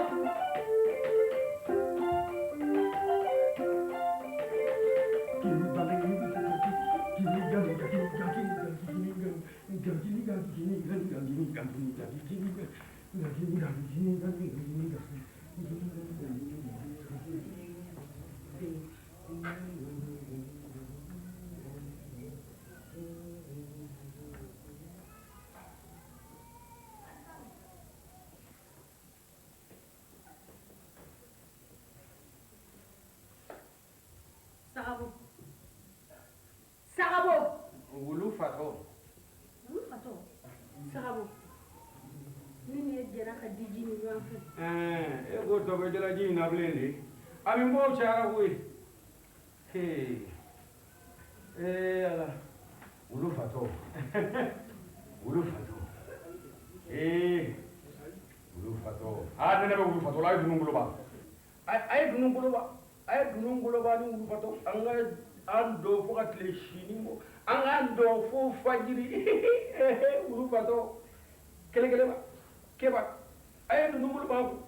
Speaker 4: Sagabo.
Speaker 1: wulu fatɔ
Speaker 4: Wulu fatɔ. Sagabo. Ni ne jɛra ka di ji ni ɲɔgɔn fɛ.
Speaker 2: e ko tɔ bɛ jalaji in na bilen de a bɛ mɔgɔw cayara koyi ala wulu fatɔ wulu fatɔ wulu fatɔ ne ne bɛ wulu fatɔ la a ye dunun goloba a ye dunun goloba a ye dunun goloba ni wulu fatɔ an ka an dɔn fo ka tile sini bɔ an k'an dɔn fo fajiri wulu fatɔ kelen kelen ba keba a ye dunun goloba kun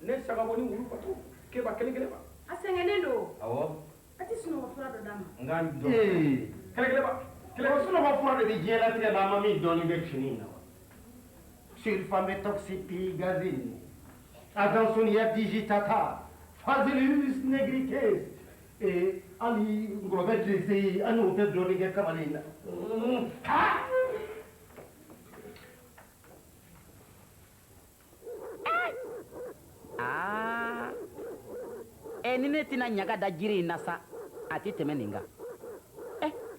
Speaker 2: ne sagabɔ ni wulu fatɔ keba kelen kelen ba
Speaker 4: A sɛgɛnnen don.
Speaker 2: awɔ
Speaker 4: A tɛ sunɔgɔ fura dɔ d'a ma.
Speaker 2: n k'an dɔn kelen kelen ba
Speaker 1: kɛlɛ sunɔgɔ fura de bɛ diɲɛlatigɛ la an ma min dɔɔnin bɛ fini in na wa sulfame toxipigazine adansonia digitata fazilis negrites hali ngɔlɔbɛ dese an y'o bɛɛ dɔɔnin kɛ kamalen in na
Speaker 6: ni ne tɛna ɲaga da jiri in na sa a tɛ tɛmɛ nin kan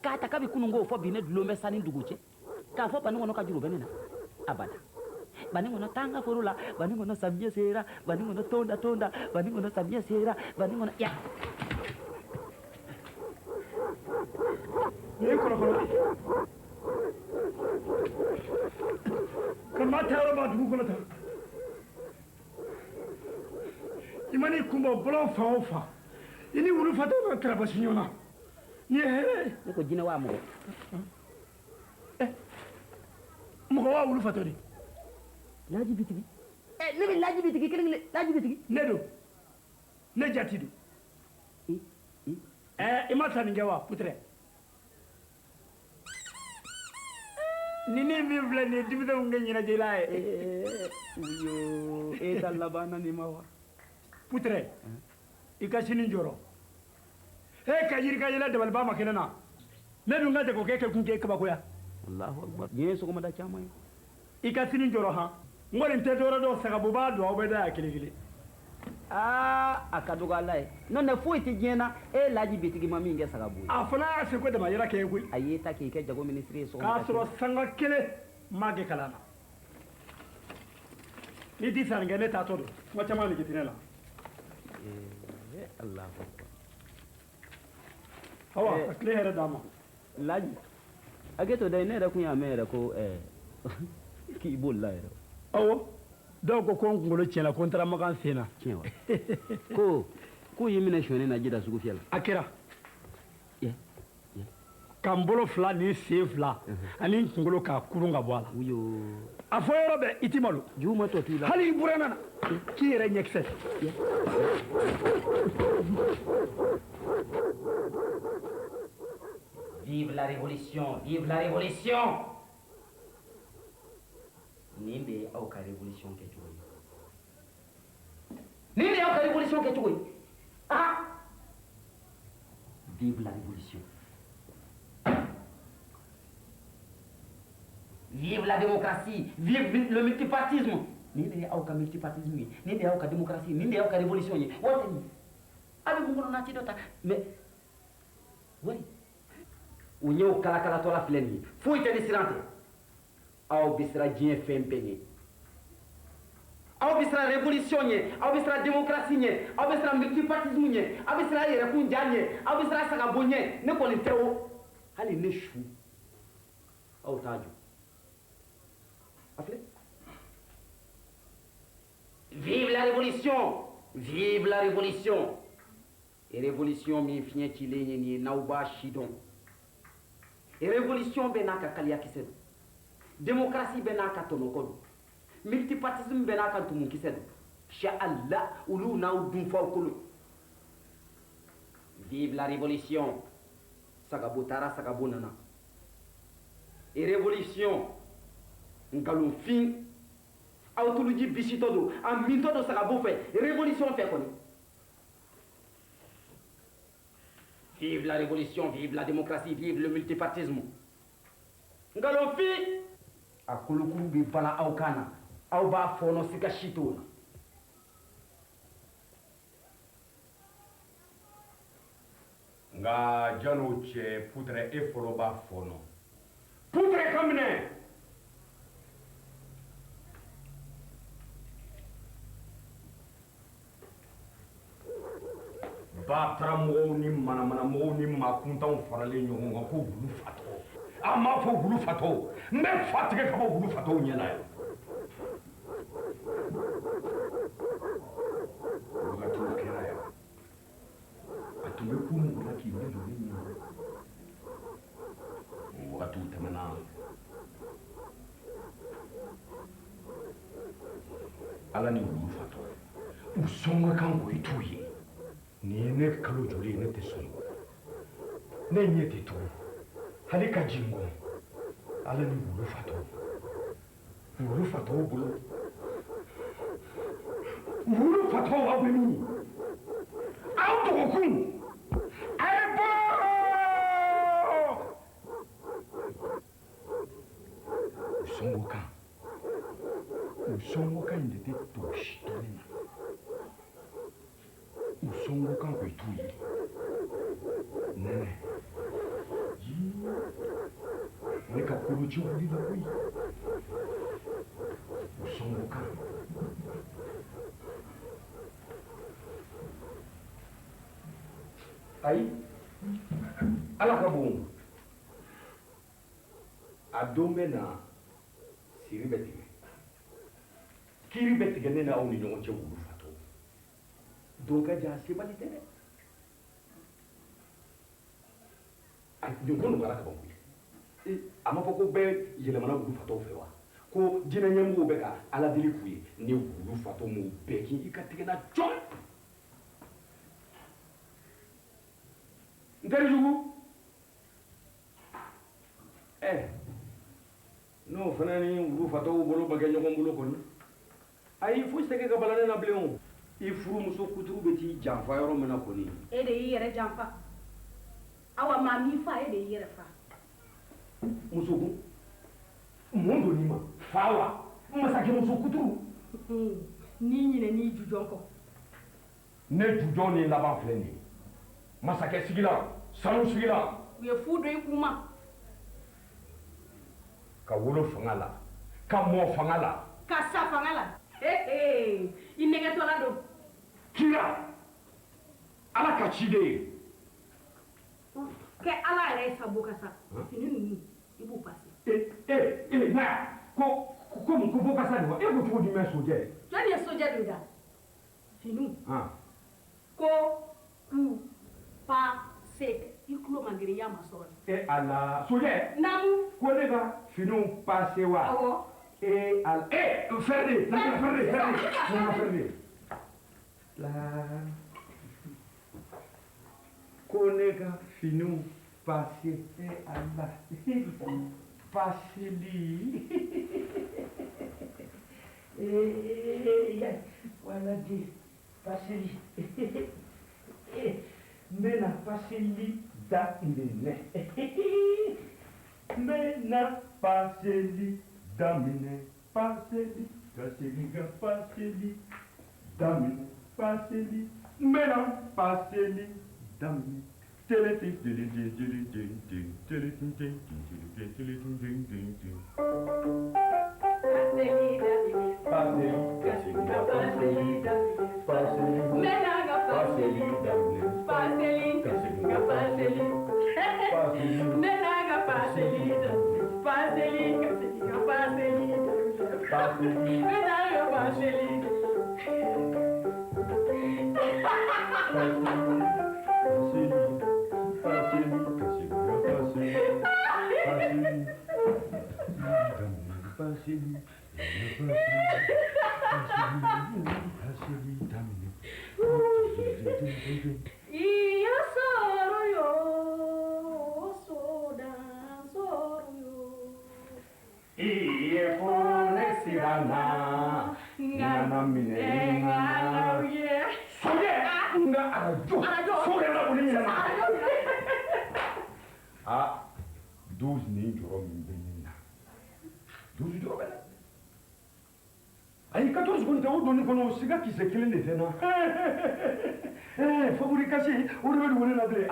Speaker 6: k'a ta kabi kunun k'o fɔ bi ne dulon bɛ sa ni dugu cɛ k'a fɔ bani kɔnɔ ka juru bɛ ne na abada bani kɔnɔ taa n ka foro la bani kɔnɔ samiyɛ sera bani kɔnɔ tonda bani kɔnɔ samiyɛ sera bani kɔnɔ ya
Speaker 5: nin ye kɔlɔkɔlɔ ka maa ta yɔrɔ b'a dugu kɔnɔ tan i ma n'i kunbɔ bɔlɔn fan o fan i ni wulu fatɔ ka karabasi ɲɔgɔn na nin ye hɛrɛ ye.
Speaker 6: ne ko jinɛ waa mɔgɔ
Speaker 5: mɔgɔ waa wulu fatɔ de.
Speaker 6: laji bitigi ne bɛ laji bitigi kelen kelen laji bitigi.
Speaker 5: ne don ne jati don. i ma ta nin kɛ wa putere. ni ne min filɛ nin ye denmisɛnw kɛ ɲɛnajɛ la ye.
Speaker 6: iyo e ta laban na nin ma wa.
Speaker 5: putere i ka sini jɔrɔ e ka yiri ka yɛlɛ dabaliba ma kɛnɛ na ne dun ka jago kɛ kɛ kun kɛ kabakoya
Speaker 3: Allahu akbar ye sɔgɔmada caman ye
Speaker 5: i ka sini jɔrɔ han n kɔni tɛ dɔwɛrɛ dɔn sagabu b'a don aw bɛ da yan kelen kelen
Speaker 3: a ka dɔgɔ Ala ye n'o tɛ foyi tɛ diɲɛ na e Laji bitigi ma min kɛ sagabu ye
Speaker 5: a fana y'a seko dama yɛrɛ kɛ koyi
Speaker 3: a ye ta k'i kɛ jago minisiri ye
Speaker 5: k'a sɔrɔ sanga kelen m'a kɛ kalan na ni ti sanni kɛ ne taatɔ don kuma caman de jate ne la
Speaker 3: Allahu akbar
Speaker 5: awa ka tile hɛrɛ d'an ma
Speaker 3: Laji hakɛto dɛ ne yɛrɛ kun y'a mɛn yɛrɛ ko k'i bolila yɛrɛ
Speaker 5: awɔ dɔw ko n kunkolo tiɲɛna ko n taara makan sen na
Speaker 3: tiɲɛ wa ko k'u y'i minɛ sonyani na ji da sugu fiyɛ la
Speaker 5: a kɛra ka n bolo fila ni sen fila ani n kunkolo k'a kurun ka bɔ a la a fɔ yɔrɔ bɛɛ i ti malo
Speaker 3: jugu ma tɔ t'u la
Speaker 5: hali i burana na k'i yɛrɛ ɲɛkisɛ
Speaker 6: Vive la révolution, vive la révolution. Nin de ye aw ka révolution kɛcogo ye. Nin de y'aw ka révolution kɛcogo ye. Ah! Vive la révolution. Vive la démocratie, vive le multipartisme. Nin de ye aw ka multipartisme ye, nin de y'aw ka démocratie, nin de y'aw ka révolution ye. Waati nin. A bɛ mun kɔnɔ na ci dɔ ta mais wari. U ɲɛw kalakalatɔ la filɛ nin ye foyi tɛ ni siran tɛ aw bɛ siran diɲɛ fɛn bɛɛ ɲɛ aw bɛ siran révolution ɲɛ aw bɛ siran démocratie ɲɛ aw bɛ siran multipartisme ɲɛ aw bɛ siran yɛrɛkun ja ɲɛ aw bɛ siran sagabo ɲɛ ne kɔni tɛ o hali ne su aw t'a jɔ a filɛ vive la révolution vive la révolution révolution min fiɲɛ cilen ye nin ye n'aw b'a si dɔn révolution bɛ n'a ka kaliyakisɛ don démocratie bɛ n'a ka tɔnɔkɔ don multipartisme bɛ n'a ka tumukisɛ don inshallah olu n'aw dunfaw kolo vive la révolution sagabo taara sagabo nana révolution nkalonfin aw tuluji bisitɔ don a mintɔ don sagabo fɛ révolution fɛ kɔni vive la révolution, vive la démocratie, vive le multipartisme. Ngalonfi a kolokuru bi bala aw kana aw b'a fɔnɔ siga si t'o la
Speaker 2: nka jan'o cɛ putere e fɔlɔ b'a fɔnɔ putere ka minɛ bataramɔgɔw ni manamanamɔgɔw ni maakuntanw faralen ɲɔgɔn kan ko wulu fatɔ a m'a fɔ wulu fatɔ n bɛ fa tigɛ ka bɔ wulu fatɔw ɲɛ la yan wagatiw kɛra yan a tun bɛ ku mɔgɔ la k'i bɛ jɔlen ɲɛ wagatiw tɛmɛna ala ni wulu fatɔ u sɔn ka kan k'o i t'u ye nin ye ne kalo joli ye ne tɛ sɔn ne ɲɛ tɛ tugun hali ka jigin kɔnɔ ala ni wulu fatɔw bolo wulu fatɔw aw bɛ min aw dɔgɔkun a ye bɔ u sɔngo kan in de tɛ to si kelen na u sɔngo kan k'o t'u ye nɛnɛ ne ka koloci wulila koyi u sɔngo kan ayi ala ka bon a don bɛ na siri bɛ tigɛ kiiri bɛ tigɛ ne n'aw ni ɲɔgɔn cɛ wulu fatɔ don ka jan sebali tɛ dɛ nin ko nɔgɔyara ka ban koyi a ma fɔ ko bɛɛ yɛlɛmana wulu fatɔw fɛ wa ko jinɛ ɲɛmɔgɔw bɛ ka ala deli k'u ye ni wulu fatɔ m'o bɛɛ kin i ka tigɛ na jɔn n teri jugu n'o fana ni wulu fatɔw bolo ma kɛ ɲɔgɔn bolo kɔni ayi foyi tɛ kɛ ka bala ne na bilen o i furumuso kuturu bɛ t'i janfa yɔrɔ min na kɔni
Speaker 4: e de y'i yɛrɛ janfa awa maa min fa e de y'i yɛrɛ fa
Speaker 2: muso kun mun donn'i ma fa wa masakɛmuso kuturu
Speaker 4: n'i ɲinɛ n'i jujɔn kɔ
Speaker 2: ne jujɔn ni laban filɛ nin ye masakɛ sigila sanu sigila
Speaker 4: u ye fu don i kun ma
Speaker 2: ka wolo fanga la ka mɔ fanga la
Speaker 4: ka sa fanga la i nɛgɛtɔla don
Speaker 2: kira ala ka ciden ye
Speaker 4: kɛ ala yɛrɛ ye sabo ka sa fini ninnu i b'u pase
Speaker 2: na ko mun ko bokasa de wa e ko cogo di mɛ sojɛ
Speaker 4: jɔnni ye sojɛ don da finiw ko ku pa se i tulo ma gere y'a ma sɔrɔ
Speaker 2: ala sojɛ
Speaker 4: naamu
Speaker 2: ko ne ka finiw pase wa
Speaker 4: awɔ
Speaker 2: ala fɛrɛde fɛrɛde la ko ne ka finiw pase ala paseli wala di paseli n bɛna paseli daminɛ n bɛna paseli daminɛ paseli ka segin ka paseli daminɛ paseli n bɛna paseli daminɛ. Ah, 12 ni jɔrɔ min bɛ nin na 12 jɔrɔ bɛ na ayi 14 kɔni tɛ o donni kɔnɔ o siga kisɛ kelen de tɛ na Faburi Kasi o de bɛ nin wele la bilen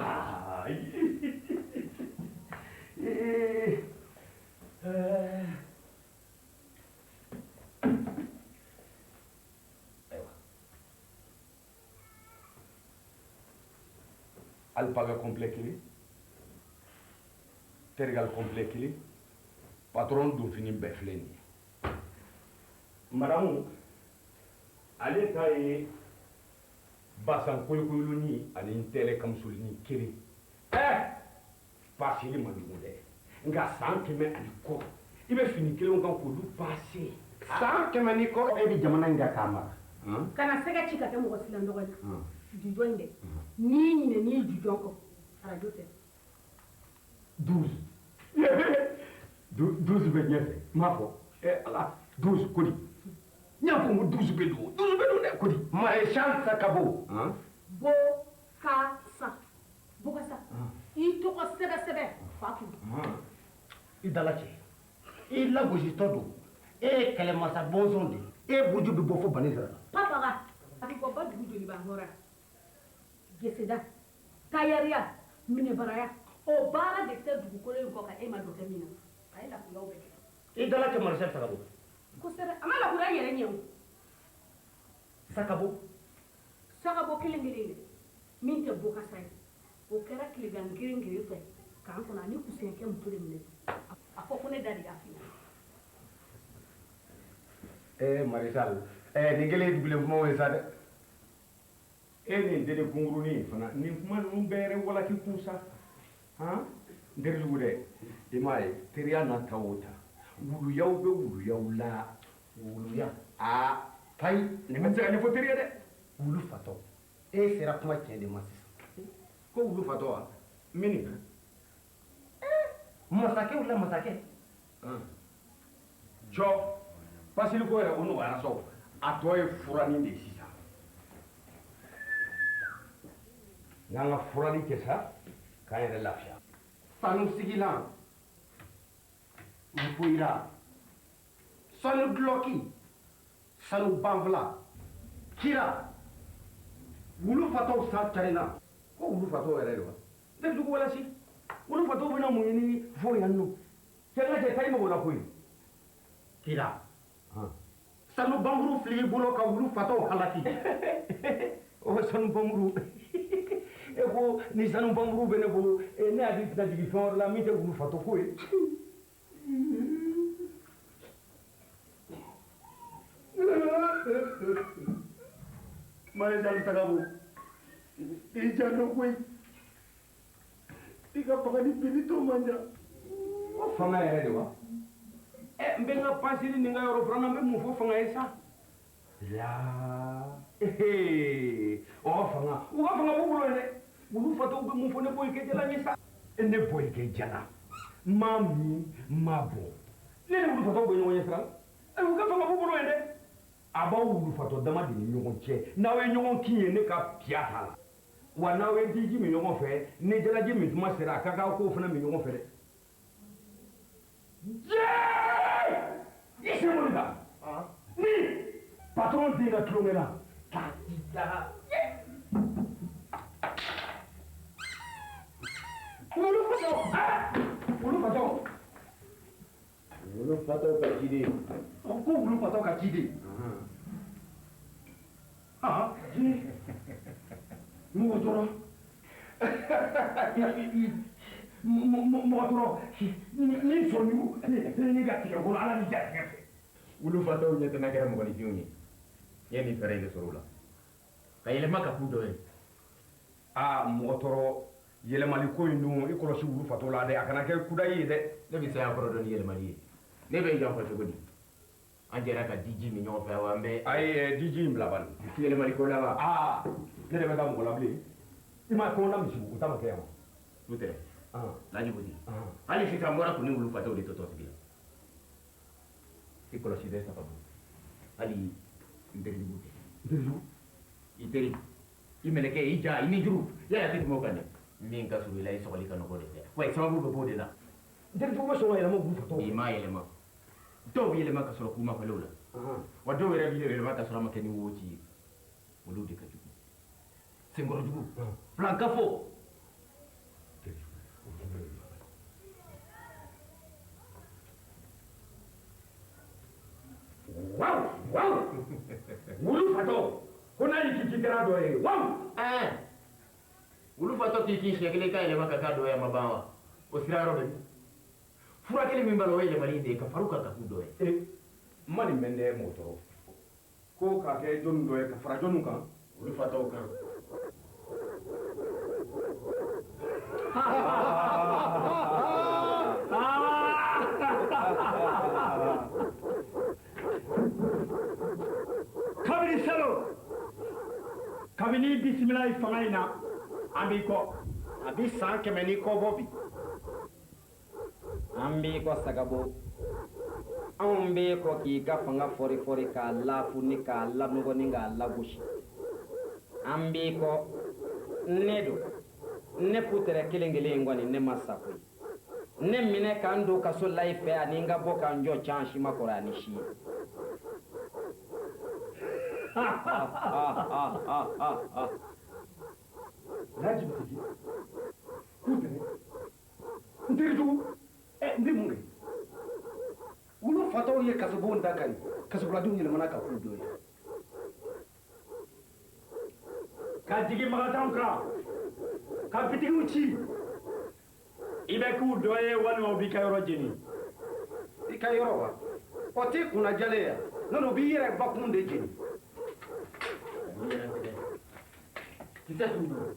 Speaker 2: alpaga complet kelen tergal complet kelen patron dun fini bɛɛ filɛ nin ye madamu ale ta ye basan koyokoyoloni ani ntɛlɛ kamusolini kelen paseli man jugu dɛ nka san 100 ani kɔ i bɛ fini kelenw kan k'olu pase
Speaker 1: san 100 ni kɔ e bɛ jamana in kan k'a mara
Speaker 4: kana sɛgɛ ci ka kɛ mɔgɔ silan dɔgɔ ye jujɔn in dɛ n'i ɲinɛ n'i jujɔn kɔ arajo tɛ
Speaker 2: 12 bɛ ɲɛfɛ n m'a fɔ ala 12 kodi n y'a fɔ n ko 12 bɛ don dɛ kodi
Speaker 1: maréchal Sakabo
Speaker 4: Bokasa i tɔgɔ sɛbɛsɛbɛ fa kun
Speaker 1: i dala cɛ i lagositɔ don e ye kɛlɛmasa bɔnsɔn de e buju bɛ bɔ fo bani sira la
Speaker 4: papaga a bɛ fɔ ba dugu joli b'a hɔrɔnya geseda tayariya minɛbaraya o baara de tɛ dugukolo in kɔ ka e ma dɔ kɛ min na a ye lakuraw bɛɛ kɛ
Speaker 1: i dala cɛ maréchal Sakabo
Speaker 4: kosɛbɛ a ma lakura yɛrɛ ɲɛ o Sakabo kelen kelen de min tɛ Bokasa ye o kɛra tilegan girin girin fɛ k'an kɔnɔ ani kusiɲɛkɛ muso de minɛ a fɔ ko ne da de y'a f'i ɲɛna
Speaker 2: maréchal nin kelen ye dugulen kumaw ye sa dɛ e nin tɛ ne kunkurunin fana nin kuma ninnu bɛɛ yɛrɛ walaki kun sa n terijugu dɛ i m'a ye teriya n'a ta o ta wuluyaw bɛ wuluyaw la
Speaker 1: wuluya
Speaker 2: payi nin bɛ se ka ɲɛfɔ teriya dɛ
Speaker 1: wulu fatɔ e sera kuma tiɲɛ de ma sisan
Speaker 2: ko wulu fatɔ wa mini
Speaker 1: masakɛw la masakɛ
Speaker 2: cɔ pasili ko yɛrɛ o nɔgɔyara sɔn a tɔ ye furanin de ye sisan n'an ka furani kɛ sa k'an yɛrɛ lafiya.
Speaker 1: sanu sigilan npoyira sanu dulɔki sanu banfula kira wulu fatɔw sa carinna.
Speaker 2: ko wulu fatɔ yɛrɛ de wa. n tɛ dugu walasi wulu fatɔw bɛna mun ɲini fo yan nɔ cɛ n ka cɛ tayi mago la koyi.
Speaker 1: kira sanu banfuru fili bolo ka wulu fatɔw halaki.
Speaker 2: o sanu banfuru e ko ni sanu banfuru bɛ ne bolo ne hakili tɛ jigin fɛn wɛrɛ la min tɛ wulu fatɔ ko ye.
Speaker 1: Malaysia tagabu i jando koyi i ka faga ni bini to manja.
Speaker 2: o fanga yɛrɛ de wa. n bɛ n ka pansiri ni n ka yɔrɔ filanan n bɛ mun fɔ fanga ye sa. yaa fanga u ka fanga b'u bolo yen dɛ. wulu fatɔw bɛ mun fɔ ne Boyikɛ Jala ye sa. ne Boyikɛ Jala n m'a min n m'a bɔ ne ni wulu fatɔw bɛ ɲɔgɔn ye sira la u ka fanga b'u bolo yen dɛ. a b'aw wulu fatɔ dama de ni ɲɔgɔn cɛ n'aw ye ɲɔgɔn kin ye ne ka piya t'a la wa n'aw ye diji min ɲɔgɔn fɛ ni jalaji min tuma sera a ka kan k'o fana min ɲɔgɔn fɛ dɛ. i se mun kan ni patron den ka tulonkɛ la k'a di daga. wulu fatɔ wulu fatɔ.
Speaker 1: wulu fatɔw ka ciden.
Speaker 2: ko wulu fatɔ ka ciden. mɔgɔ tɔɔrɔ mɔgɔ tɔɔrɔ ni sɔnni ni ka tigɛ kɔnɔ ala ni jatigɛ fɛ.
Speaker 7: wulu fatɔw ɲɛ tɛna kɛra mɔgɔninfinw ye yanni fɛɛrɛ in bɛ sɔrɔ o la ka yɛlɛma ka k'u dɔ ye.
Speaker 2: mɔgɔ tɔɔrɔ yɛlɛmali ko in dun i kɔlɔsi wulu fatɔw la dɛ a kana kɛ kudayi ye dɛ.
Speaker 7: ne bɛ se yan kɔrɔ dɔn ni yɛlɛmali ye ne bɛ yan fɔ cogo di an jɛra ka diji min ɲɔgɔn fɛ wa an bɛ.
Speaker 2: a ye diji in bila bani.
Speaker 7: yɛlɛmali ko la wa.
Speaker 2: ne de bɛ taa mɔgɔ la bilen i ma ko n na misi u ta ma kɛ yan wa.
Speaker 7: n'o tɛ lajibu di hali sisan n bɔra k'u ni wulu fatɔw de tɔtɔ sigi la i kɔlɔsi dɛ sababu hali n terijugu tɛ.
Speaker 2: n terijugu.
Speaker 7: i teri i mɛlɛkɛ i ja i ni juru yala tɛ tɛmɛ o kan dɛ min ka surun i la i sɔgɔli ka nɔgɔ de fɛ wa sababu bɛ b'o de la.
Speaker 2: n terijugu bɛ sɔn ka yɛlɛma wulu fatɔw.
Speaker 7: i m'a yɛlɛma dɔw bɛ yɛlɛma ka sɔrɔ k'u ma fɛlɛw la wa dɔw yɛrɛ bɛ yɛlɛma ka sɔrɔ a ma kɛ ni wo ci ye olu de ka jugu. senkɔrɔjugu filankafo.
Speaker 2: wawu wulu fatɔ ko n'a y'i k'i kɛra dɔ ye wawu.
Speaker 7: wulu fatɔ k'i k'i siɲɛ kelen ka yɛlɛma ka k'a dɔ ye a ma ban wa o sira yɔrɔ bɛ min fura kelen min b'a la o ye yɛlɛmali de ye ka far'u kan ka k'u dɔ ye.
Speaker 2: n ma nin mɛn dɛ mɔgɔ tɔɔrɔ ko k'a kɛ jɔnni dɔ ye ka fara jɔnniw kan.
Speaker 7: wulu fatɔw kan.
Speaker 5: kabini salo kabini bisimila i fanga in na an b'i kɔ.
Speaker 1: a bi san 100 ni kɔ bɔ bi.
Speaker 3: an b'i kɔ sagabo anw b'e kɔ k'i ka fanga fɔrifɔri k'a lafuni k'a lanɔgɔ ni k'a lagosi an b'i kɔ ne don ne putere kelen kelen in kɔni ne ma sago ye ne minɛ k'an don kaso la i fɛ ani n ka bɔ k'an jɔ can si ma kɔrɔ ani si ye.
Speaker 2: lajibu tigi k'u tɛmɛ n terijugu n bɛ mun kɛ.
Speaker 1: wulu fatɔw ye kasobon da ka ɲi kasoboladenw yɛlɛmana ka k'u dɔ ye.
Speaker 5: ka jigin magatanw kan ka bitigiw ci i bɛ k'u dɔ ye walima u b'i ka yɔrɔ jeni.
Speaker 1: i ka yɔrɔ wa o t'i kunna jalen ya n'o u b'i yɛrɛ bakun de jeni.
Speaker 7: kisɛ t'u bolo.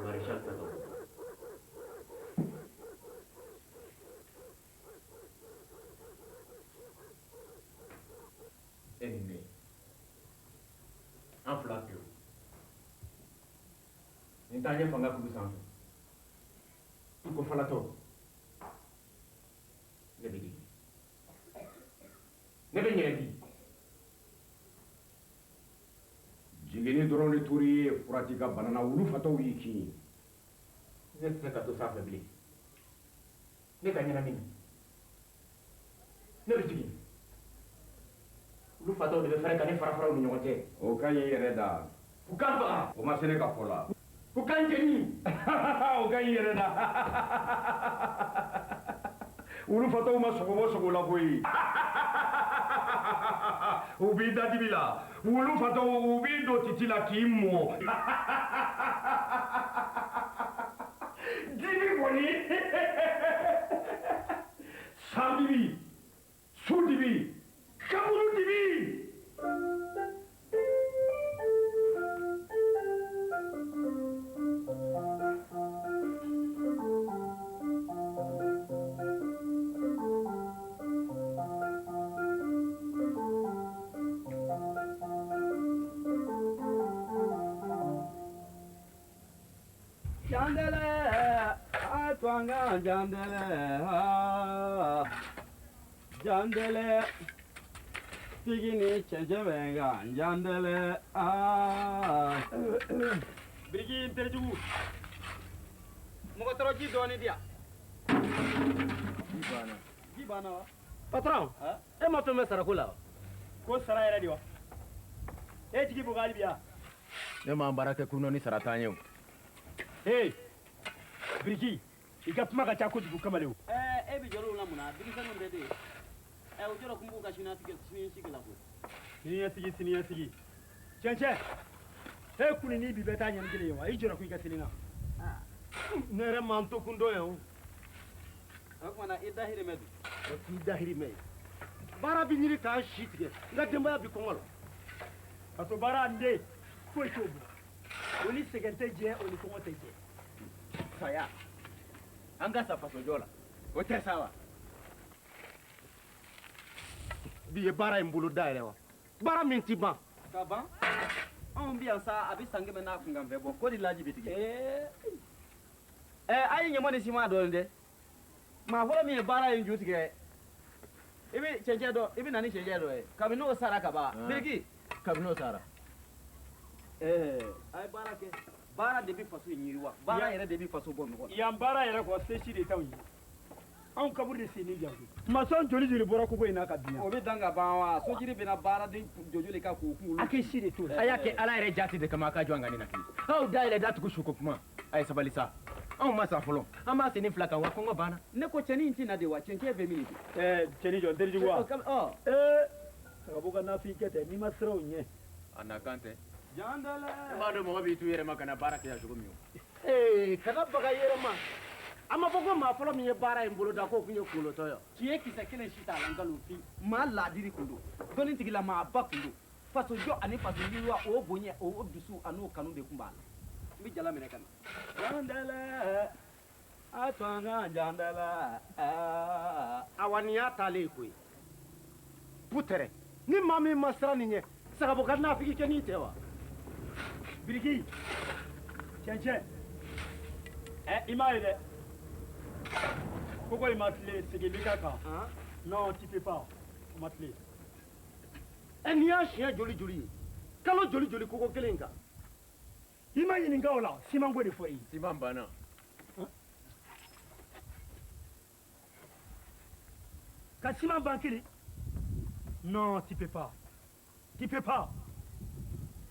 Speaker 7: Maréchal Tadon. Ennemi. En flanc. nin t'an ye fanga kulu sanfɛ i ko falatɔ ne bɛ digi ne bɛ ɲinɛ bi
Speaker 2: jiginni dɔrɔn de tori ye furati ka bana na wulu fatɔw y'i kin ye
Speaker 7: ne tɛ se ka to sanfɛ bilen ne ka ɲɛnamini ne bɛ jigin olu fatɔw de bɛ fɛrɛ ka ne fara-faraw ni ɲɔgɔn cɛ
Speaker 2: o ka ɲi yɛrɛ da
Speaker 7: u kan faga
Speaker 2: o ma se ne ka fɔ la
Speaker 7: u kan jeni
Speaker 2: o ka ɲi yɛrɛ da wulu fatɔw ma sogo sogo la koyi u b'i da dibi la wulu fatɔw u b'i don titi la k'i mɔ dibi kɔni san dibi su dibi kaburu dibi
Speaker 3: Jandele, atwanga jandele, jandele, tigini chenjebenga jandele, Biriki interjugu, mɔgɔ ji dɔɔni di yan. Ji banna wa?
Speaker 1: Patron, e ma fɛn bɛ sarako la wa?
Speaker 5: Ko sara yɛrɛ de wa? E jigi bɔ hali bi yan.
Speaker 7: ne m'an baara kɛ kunɔ ni sara t'an ye o
Speaker 5: Hey, Biriki, i ka kuma ka ca kojugu kamalen o.
Speaker 3: E bɛ jɔrɔ u la mun na? Denmisɛnninw bɛɛ de ye. O jɔrɔ kun b'u ka siniɲɛsigi la koyi.
Speaker 5: Siniɲɛsigi. Cɛncɛn, e kunini bi bɛɛ taa ɲɛni kelen ye wa? I jɔrɔ kun i ka sini na.
Speaker 1: Ne yɛrɛ m'an to kun dɔn yan o.
Speaker 3: O kumana i dahirimɛ dun?
Speaker 1: O t'i dahirimɛ ye. Baara bɛ ɲini k'an si tigɛ, n ka denbaya bɛ kɔngɔ la.
Speaker 5: Ka to baara n den, foyi t'o bolo. O ni sɛgɛn tɛ jɛ, o ni kɔngɔ tɛ jɛ.
Speaker 7: saya an ka sa fasojɔ la o tɛ sa wa
Speaker 1: Bi ye baara in bolo dayɛlɛ wa? Baara min ti ban.
Speaker 3: Ka ban? Anw bi yan sa a bɛ san 100 n'a kunkan fɛ bɔ ko de laji bɛ tigɛ. A ye ɲama ni siman dɔɔnin dɛ. Maa fɔlɔ min ye baara in ju tigɛ i bɛ cɛncɛn dɔ i bɛ na ni cɛncɛn dɔ ye kabini n'o sara ka ban. Biriki kabini n'o sara. A ye baara kɛ. Baara de bɛ faso in yiriwa. Baara yɛrɛ de bɛ faso bɔ nɔgɔ la.
Speaker 5: Yan baara yɛrɛ kɔ sesi de t'anw ye. Anw kaburu de sen ni janto. Masɔn joli joli bɔra kogo in na ka bin yan.
Speaker 3: O bɛ dan ka ban wa? Sojiri bɛna baaraden joli kan k'o kunkolo.
Speaker 5: A kɛ si de t'o la.
Speaker 7: a y'a kɛ ala yɛrɛ jati de kama a ka jɔ an ka nin na kelen aw da yɛlɛ datugu su ko kuma a ye sabali sa anw ma sa fɔlɔ an b'a sen ni fila kan wa kɔngɔ banna
Speaker 3: Ne ko cɛnin in tɛna de wa? Cɛncɛn bɛ min?
Speaker 5: Cɛni jɔ n terijugu wa?
Speaker 3: Ɔ.
Speaker 5: Sagabo ka nafin kɛ tɛ n'i ma siraw ɲɛ.
Speaker 7: a na kan tɛ
Speaker 3: Jandele.
Speaker 7: e b'a dɔn mɔgɔ b'i tu yɛrɛ ma ka na baara kɛ yan cogo min o
Speaker 1: Kana baga yɛrɛ ma. A ma fɔ ko maa fɔlɔ min ye baara in bolo da k'o tun ye kunkolotɔ ye.
Speaker 3: Tiɲɛ kisɛ kelen si t'a la nkalonfin. Maa laadiri kun don. Dɔnni tigila maa ba kun don. Faso jɔ ani faso yiriwa o bonya o dusu an'o kanu de kun b'a la. N bɛ jala minɛ ka na. Jandele, a tun ka jandele.
Speaker 1: Awa nin y'a taalen ye koyi. Putɛrɛ, ni maa min ma siran nin ɲɛ, sagabo ka nafigi kɛ nin tɛ wa?
Speaker 5: Biriki, cɛncɛn, i m'a ye dɛ. Kogo in ma tile segin b'i ka kan. Non, tu peux pas. Ma tile.
Speaker 1: N'i y'a siɲɛ joli joli ye? Kalo joli joli kogo kelen in kan?
Speaker 5: I ma ɲininka o la, siman ko de fɔ i ye.
Speaker 7: siman banna
Speaker 5: Ka siman ban kiri? Non, tu peux pas. Tu peux pas.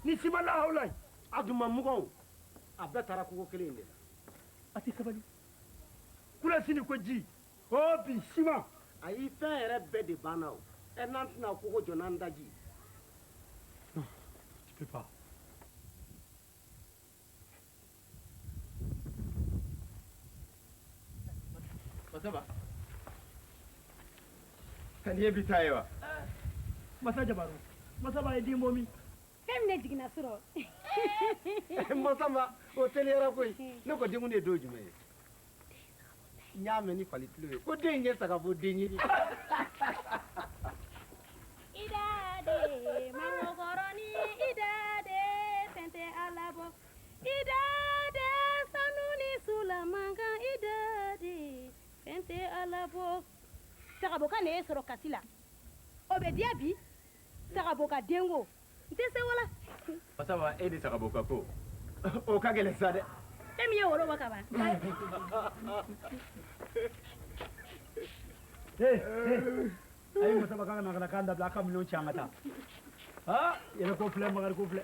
Speaker 5: Ni siman lahawla ye.
Speaker 1: A dun ma mugan o. A bɛɛ taara kogo kelen in de la.
Speaker 5: A tɛ sabali. Kulasini ko ji. O bi siman.
Speaker 1: Ayi, fɛn yɛrɛ bɛɛ de banna o. N'an tɛna kogo jɔ n'an daji.
Speaker 5: Non, tu peux pas.
Speaker 7: masaba nin ye bi ta ye wa
Speaker 5: Masa Jabaru, masa b'a ye den bɔ min?
Speaker 4: Fɛn min ne jiginna sɔrɔ.
Speaker 1: Masamba, o teliyara koyi. Ne ko denkundi ye don jumɛn ye? N y'a mɛn ni fali tulo ye. Ko den in ye sagafo den ye.
Speaker 4: Idade, mangokɔrɔni, idade, fɛn tɛ Ala bɔ. Idade. sagabo ka ne sɔrɔ kasi la o bɛ diya bi sagabo ka denko n tɛ se wala
Speaker 7: Masaba e ni sagabo ka ko o ka gɛlɛn sa dɛ
Speaker 4: e min ye wolo bɔ ka ban
Speaker 5: ayi Masaba ka na kan dabila a ka minɛnw ci an ka taa yɛrɛ ko filɛ Makari ko filɛ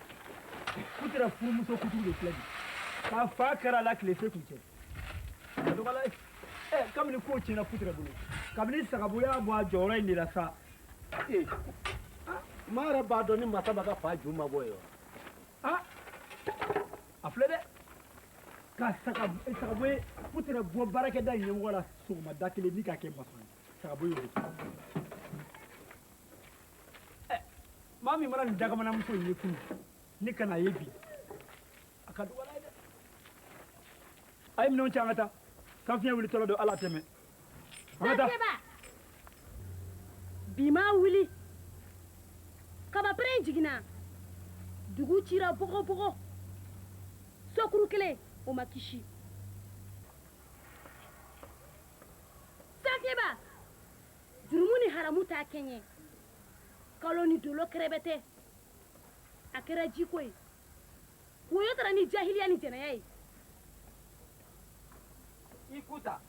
Speaker 5: Putɛrɛ furumuso kutugu de filɛ nin k'a fa kɛra a la tile se kun cɛ a dɔgɔla kabini ko tiɲɛna Putɛrɛ bolo kabini sagabo y'a bɔ a jɔyɔrɔ in de la sa
Speaker 1: maa yɛrɛ b'a dɔn ni Masaba ka fa ju ma bɔ yen wa
Speaker 5: a filɛ dɛ ka sagabo ye Putɛrɛ bɔ baarakɛda ɲɛmɔgɔ la sɔgɔmada kelen ni ka kɛ masɔn ye sagabo y'o de kɛ maa min mana nin dakamanamuso in ye kunu ni ka n'a ye bi a ka dɔgɔla ye dɛ a ye minɛnw cɛ an ka taa sanfiɲɛ wulitɔla don ala tɛmɛ an ka taa
Speaker 4: bi ma wuli kabapere in jiginna dugu cira bɔgɔbɔgɔ sokuru kelen o ma kisi sanfiyeba jurumu ni haramu t'a kɛɲɛ kalo ni dolo kɛrɛbɛ tɛ a kɛra jiko ye woyo tara ni jahiliya ni jɛnɛya ye
Speaker 6: i kuta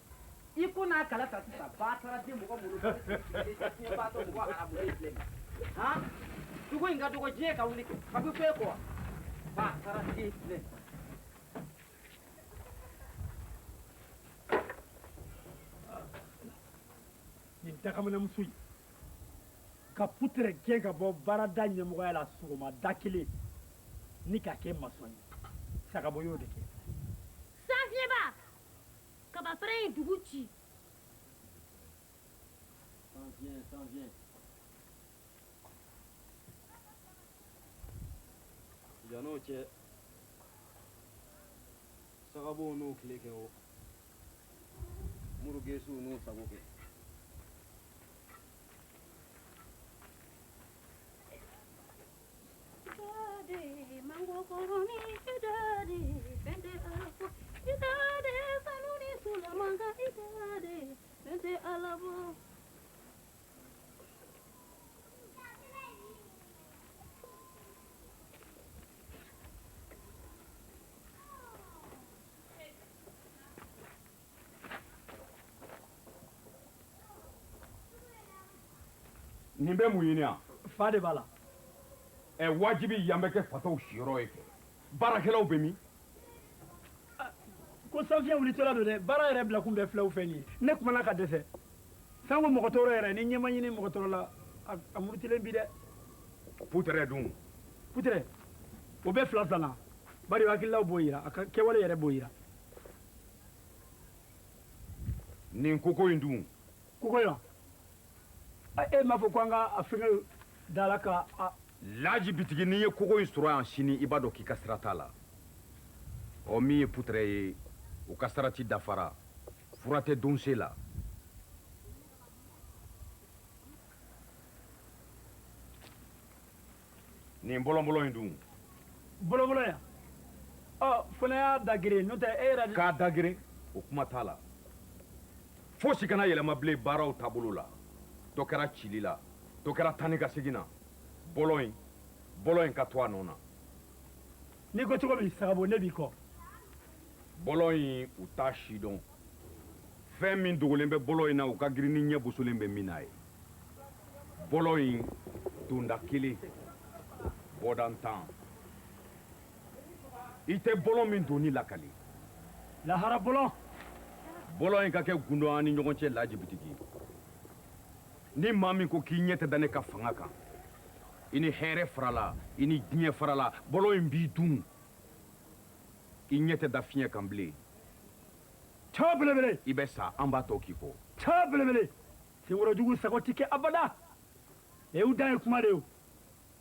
Speaker 6: i ko n'a kala ta sisan ba taara den mɔgɔ bolo fiɲɛ b'a tɔ mɔgɔ haramulen filɛ nin han dugu in ka dɔgɔ diɲɛ ka wuli ka bɛ fɛn kɔ ba taara den filɛ
Speaker 5: nin dakamanamuso in ka Putɛrɛ gɛn ka bɔ baarada ɲɛmɔgɔya la sɔgɔmada kelen ni ka kɛ masɔn ye sagabo y'o de kɛ
Speaker 4: sanfiyeba kabapere in dugu ci
Speaker 1: yan'o cɛ sagabow n'u tile kɛ o murugesuw n'u sago kɛ
Speaker 2: nin bɛ mun ɲini yan
Speaker 5: fa de b'a la
Speaker 2: wajibi yan bɛ kɛ fataw siyɔrɔ ye kɛ baarakɛlaw bɛ min
Speaker 5: ko sanfiɲɛ wulitɔla don dɛ baara yɛrɛ bila kun bɛ filaw fɛ nin ye ne kumana ka dɛsɛ sanko mɔgɔ tɔɔrɔ yɛrɛ ni ɲɛma ɲini mɔgɔ tɔɔrɔ la a murutilen bi dɛ
Speaker 2: Putɛrɛ dun
Speaker 5: Putɛrɛ o bɛ fila filanan bari hakililaw b'o yira a ka kɛwale yɛrɛ b'o yira
Speaker 2: nin koko in dun
Speaker 5: kogo yan e m'a fɔ ko an ka a fɛngɛ da la ka
Speaker 2: laji bitigi n'i ye kogo in sɔrɔ yan sini i b'a dɔn k'i ka sira t'a la min ye Putɛrɛ ye u ka sarati dafara fura tɛ donse la nin bɔlɔnbɔlɔn in dun
Speaker 5: bɔlɔbɔlɔ yan fana y'a da gere n'o tɛ e yɛrɛ
Speaker 2: k'a dagere o kuma t'a la fosi kana yɛlɛma bilen baaraw taabolo la dɔ kɛra cili la dɔ kɛra tani ka segin na bɔlɔn in ka to a nɔ na
Speaker 5: n'i ko cogo min sagabo ne b'i kɔ
Speaker 2: bɔlɔn in u t'a si dɔn fɛn min dogolen bɛ bɔlɔn in na u ka girin ni ɲɛ bosolen bɛ min na ye bɔlɔn in donda kelen bɔdan 10 i tɛ bɔlɔn min doni lakali
Speaker 5: lahara bɔlɔn
Speaker 2: bɔlɔn in ka kɛ gundɔ an ni ɲɔgɔn cɛ laji bitigi ni maa min ko k'i ɲɛ tɛ da ne ka fanga kan i ni hɛrɛ farala i ni diɲɛ farala bɔlɔn in b'i dun i ɲɛ tɛ da fiɲɛ kan bilen
Speaker 5: ca belebele
Speaker 2: i bɛ sa an b'a tɔ k'i kɔ
Speaker 5: ca belebele senkɔrɔjugu sago ti kɛ abada y'u dan ye kuma de ye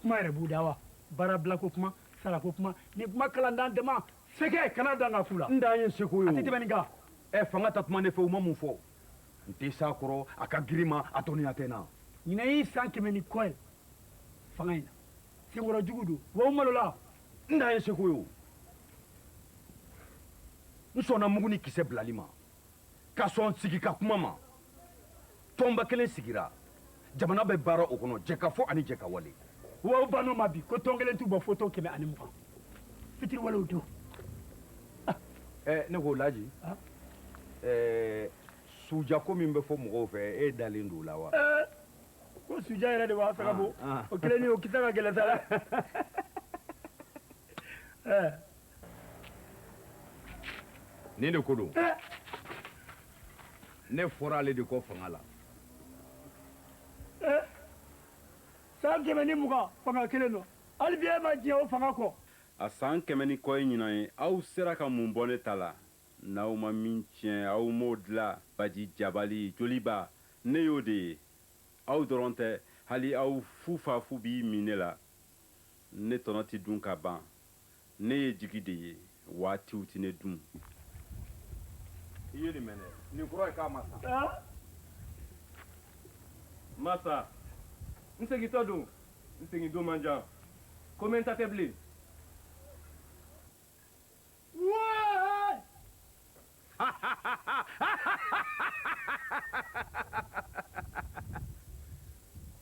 Speaker 5: kuma yɛrɛ b'u da wa baara bilako kuma sarako kuma ni kuma kalandan dama sɛgɛ kana dan ka fu la
Speaker 2: n dan ye seko ye
Speaker 5: a tɛ tɛmɛ nin kan
Speaker 2: fanga ta tuma ne fɛ u ma mun fɔ n tɛ s'a kɔrɔ a ka girin ma a dɔnniya tɛ n na
Speaker 5: ɲinɛ y'i san 100 ni kɔ ye fanga in na senkɔrɔjugu don wa u malola
Speaker 2: n dan ye seko ye n sɔnna mugu ni kisɛ bilali ma ka sɔn sigi ka kuma ma tɔnba kelen sigira jamana bɛ baara o kɔnɔ jɛ ka fɔ ani jɛ ka wale
Speaker 5: wa o ban'o ma bi ko tɔn kelen t'u bɔ fo tɔn 120 fitiri walew don
Speaker 2: ne k'o laji sujako min bɛ fɔ mɔgɔw fɛ e dalen don o la wa
Speaker 5: ko suja yɛrɛ de b'a fɛ ka bɔ o kelen ni o kisɛ ka gɛlɛn sa la
Speaker 2: nin de ko don ne fɔra ale de kɔ fanga la
Speaker 5: san 120 fanga kelen don hali bi e ma diɲɛ o fanga kɔ
Speaker 8: a san 100 ni kɔ ye ɲinan ye aw sera ka mun bɔ ne ta la n'aw ma min tiɲɛ aw m'o dilan baji jabali joliba ne y'o de ye aw dɔrɔn tɛ hali aw fufafu b'i min ne la ne tɔnɔ tɛ dun ka ban ne ye jigi de ye waatiw tɛ ne dun
Speaker 2: i ye nin mɛn dɛ nin kɔrɔ ye k'a ma sa
Speaker 7: masa n segintɔ don n segin don man jan ko n ta tɛ bilen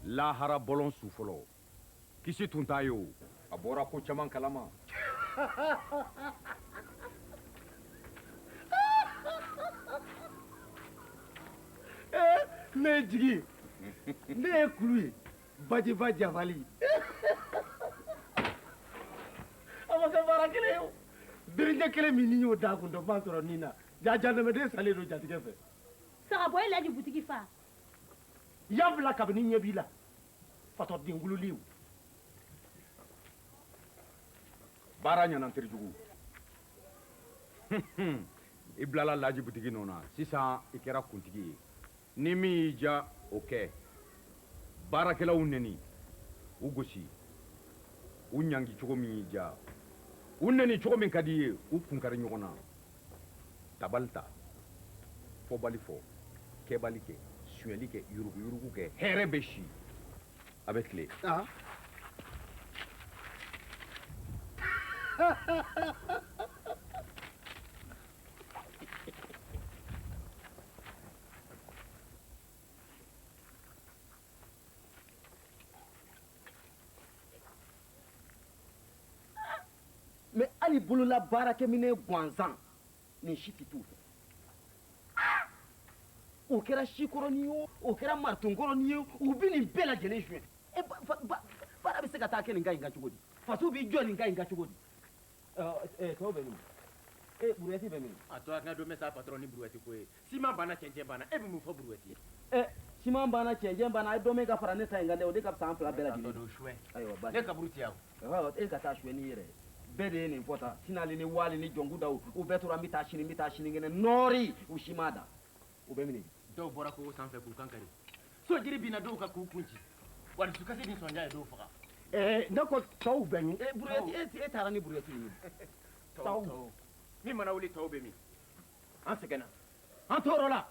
Speaker 2: lahara bɔlɔn su fɔlɔ kisi tun t'a ye o a bɔra ko caman kalama
Speaker 1: ne ye jigi ne ye kulu ye bajiba jabali a ma kɛ baara kelen ye o birincɛ kelen min ni y'o da kun dɔ b'a sɔrɔ nin na janɛmɛden salen don jatigɛ fɛ
Speaker 4: sagabɔ e laji butigi fa
Speaker 1: y'a bila kabini ɲɛ b'i la fatɔ denwululiw
Speaker 2: baara ɲɛna terijugu i bilala laji butigi nɔ na sisan i kɛra kuntigi ye ni min y'i ja o kɛ baarakɛlaw neni u gosi u ɲangi cogo min y'i ja u neni cogo min ka di ye u kunkari ɲɔgɔn na tabali ta fɔbali fɔ kɛbali kɛ suyɛli kɛ yurugu-yurugu kɛ hɛrɛ bɛ si a bɛ tile
Speaker 1: mais hali bolola baarakɛminɛ gansan nin si tɛ t'u fɛ o kɛra sikɔrɔnin ye o kɛra maritonkɔrɔnin ye u bɛ nin bɛɛ lajɛlen suɲɛ baara bɛ se ka taa kɛ nin ka ɲi ka cogo di faso b'i jɔ nin ka ɲi ka cogo di tɔw bɛ min buruwɛti bɛ min
Speaker 7: a to a kana don mɛ sa patron ni buruwɛti ko ye siman banna cɛncɛn banna e bɛ mun fɔ buruwɛti ye
Speaker 1: siman banna cɛncɛn banna a ye dɔ min ka fara ne ta in kan dɛ o de ka fisa an fila bɛɛ lajɛlen ayiwa basi
Speaker 7: ne kaburu ti yan
Speaker 1: e ka taa suɲɛ n'i yɛrɛ ye bɛɛ de ye nin fɔ tan sinali ni wali ni jɔnkudaw u bɛɛ tora n bɛ taa sinikɛnɛ nɔɔri u si m'a da u bɛ minɛ
Speaker 7: dɔw bɔra kogo sanfɛ k'u kan kari sojiri binna dɔw ka k'u kun ci wa dusukasi ni sɔnja ye dɔw faga
Speaker 1: ne ko tɔw bɛ min buruwɛti e taara ni buruwɛti ye
Speaker 7: tɔw min mana wuli tɔw bɛ min an sɛgɛnna
Speaker 1: an tɔɔrɔ la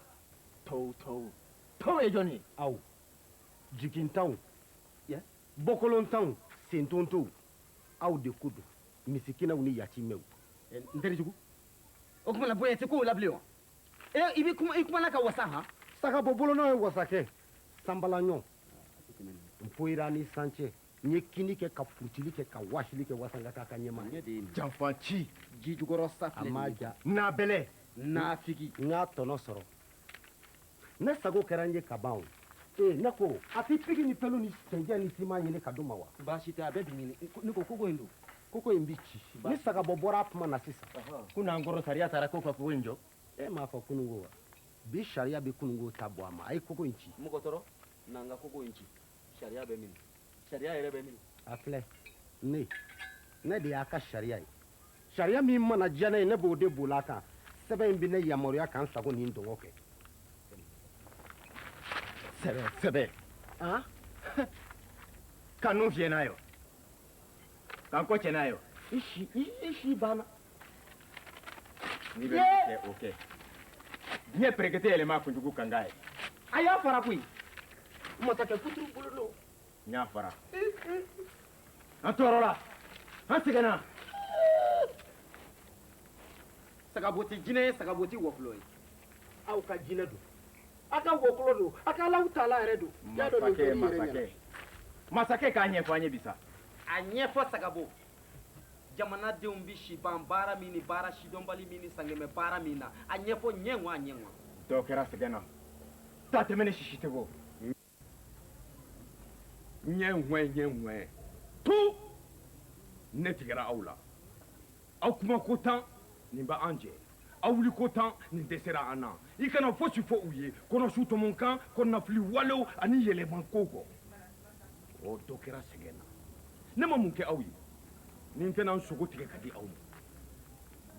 Speaker 1: tɔw ye jɔn ye aw jigintanw bɔkolontanw sentontow aw de ko don misikinɛw ni yatimɛw n terijugu o kumana bonya tɛ kow la bilen wa i kumana ka wasa han sagabɔ bolonɔ ye wasa kɛ sanbalaɲɔ npoyira ni sancɛ n ye kini kɛ ka furutili kɛ ka wasili kɛ wasan ka taa ka ɲɛma janfanci jijukɔrɔ safilɛ a ma ja nabɛlɛ nafigi n y'a tɔnɔ sɔrɔ ne sago kɛra n ye ka ban o ne ko a tɛ pigi ni pɛlu ni cɛncɛn ni siman ɲini ka d'u ma wa baasi tɛ a bɛɛ bi ɲini ne ko kogo in don koko in bi ci ni sagabɔ bɔra a kuma na sisan
Speaker 7: kun'an kɔrɔ sariya taara ko ka kogo in jɔ
Speaker 1: e m'a fɔ kunungo wa bi sariya bɛ kunungo ta bɔ a ma a ye kogo in ci mɔgɔ tɔɔrɔ n'an ka kogo in ci sariya bɛ min sariya yɛrɛ bɛ min a filɛ ne de y'a ka sariya ye sariya min mana diya ne ye ne b'o de bol'a kan sɛbɛn in bɛ ne yamaruya k'an sago nin dɔgɔ kɛ sɛbɛn
Speaker 7: kanu fiyɛ n'a ye k'an kɔ cɛ n'a ye
Speaker 1: i si banna
Speaker 7: n'i bɛ min kɛ o kɛ diɲɛ pɛrɛkɛtɛ yɛlɛma kunjugu kan k'a ye
Speaker 1: a y'a fara koyi masakɛ kuturu bolo don
Speaker 7: n y'a fara an tɔɔrɔla an sɛgɛnna
Speaker 1: sagabɔ tɛ jinɛ ye sagabɔ tɛ wɔfulɔ ye aw ka jinɛ don a ka wokolo don a ka Alahu Taala yɛrɛ don
Speaker 7: masakɛ k'a ɲɛfɔ an ye bi sa
Speaker 3: a ɲɛfɔ sagabo jamanadenw bɛ si ban baara min ni baara sidɔnbali min ni sangɛmɛ baara min na a ɲɛfɔ ɲɛŋwa
Speaker 7: dɔw kɛra sɛgɛn na ta tɛmɛ ni sisi tɛ bɔ
Speaker 2: ɲɛŋwɛ tu ne tigɛra aw la aw kuma ko tan nin bɛ an jɛ aw wuli ko tan nin dɛsɛra an na i kana fosi fɔ u ye kɔnɔsu tɔmɔkan kɔnɔnafili walew ani yɛlɛmakow kɔ o dɔ kɛra sɛgɛn na ne ma mun kɛ aw ye ni n tɛna n sogo tigɛ ka di aw ma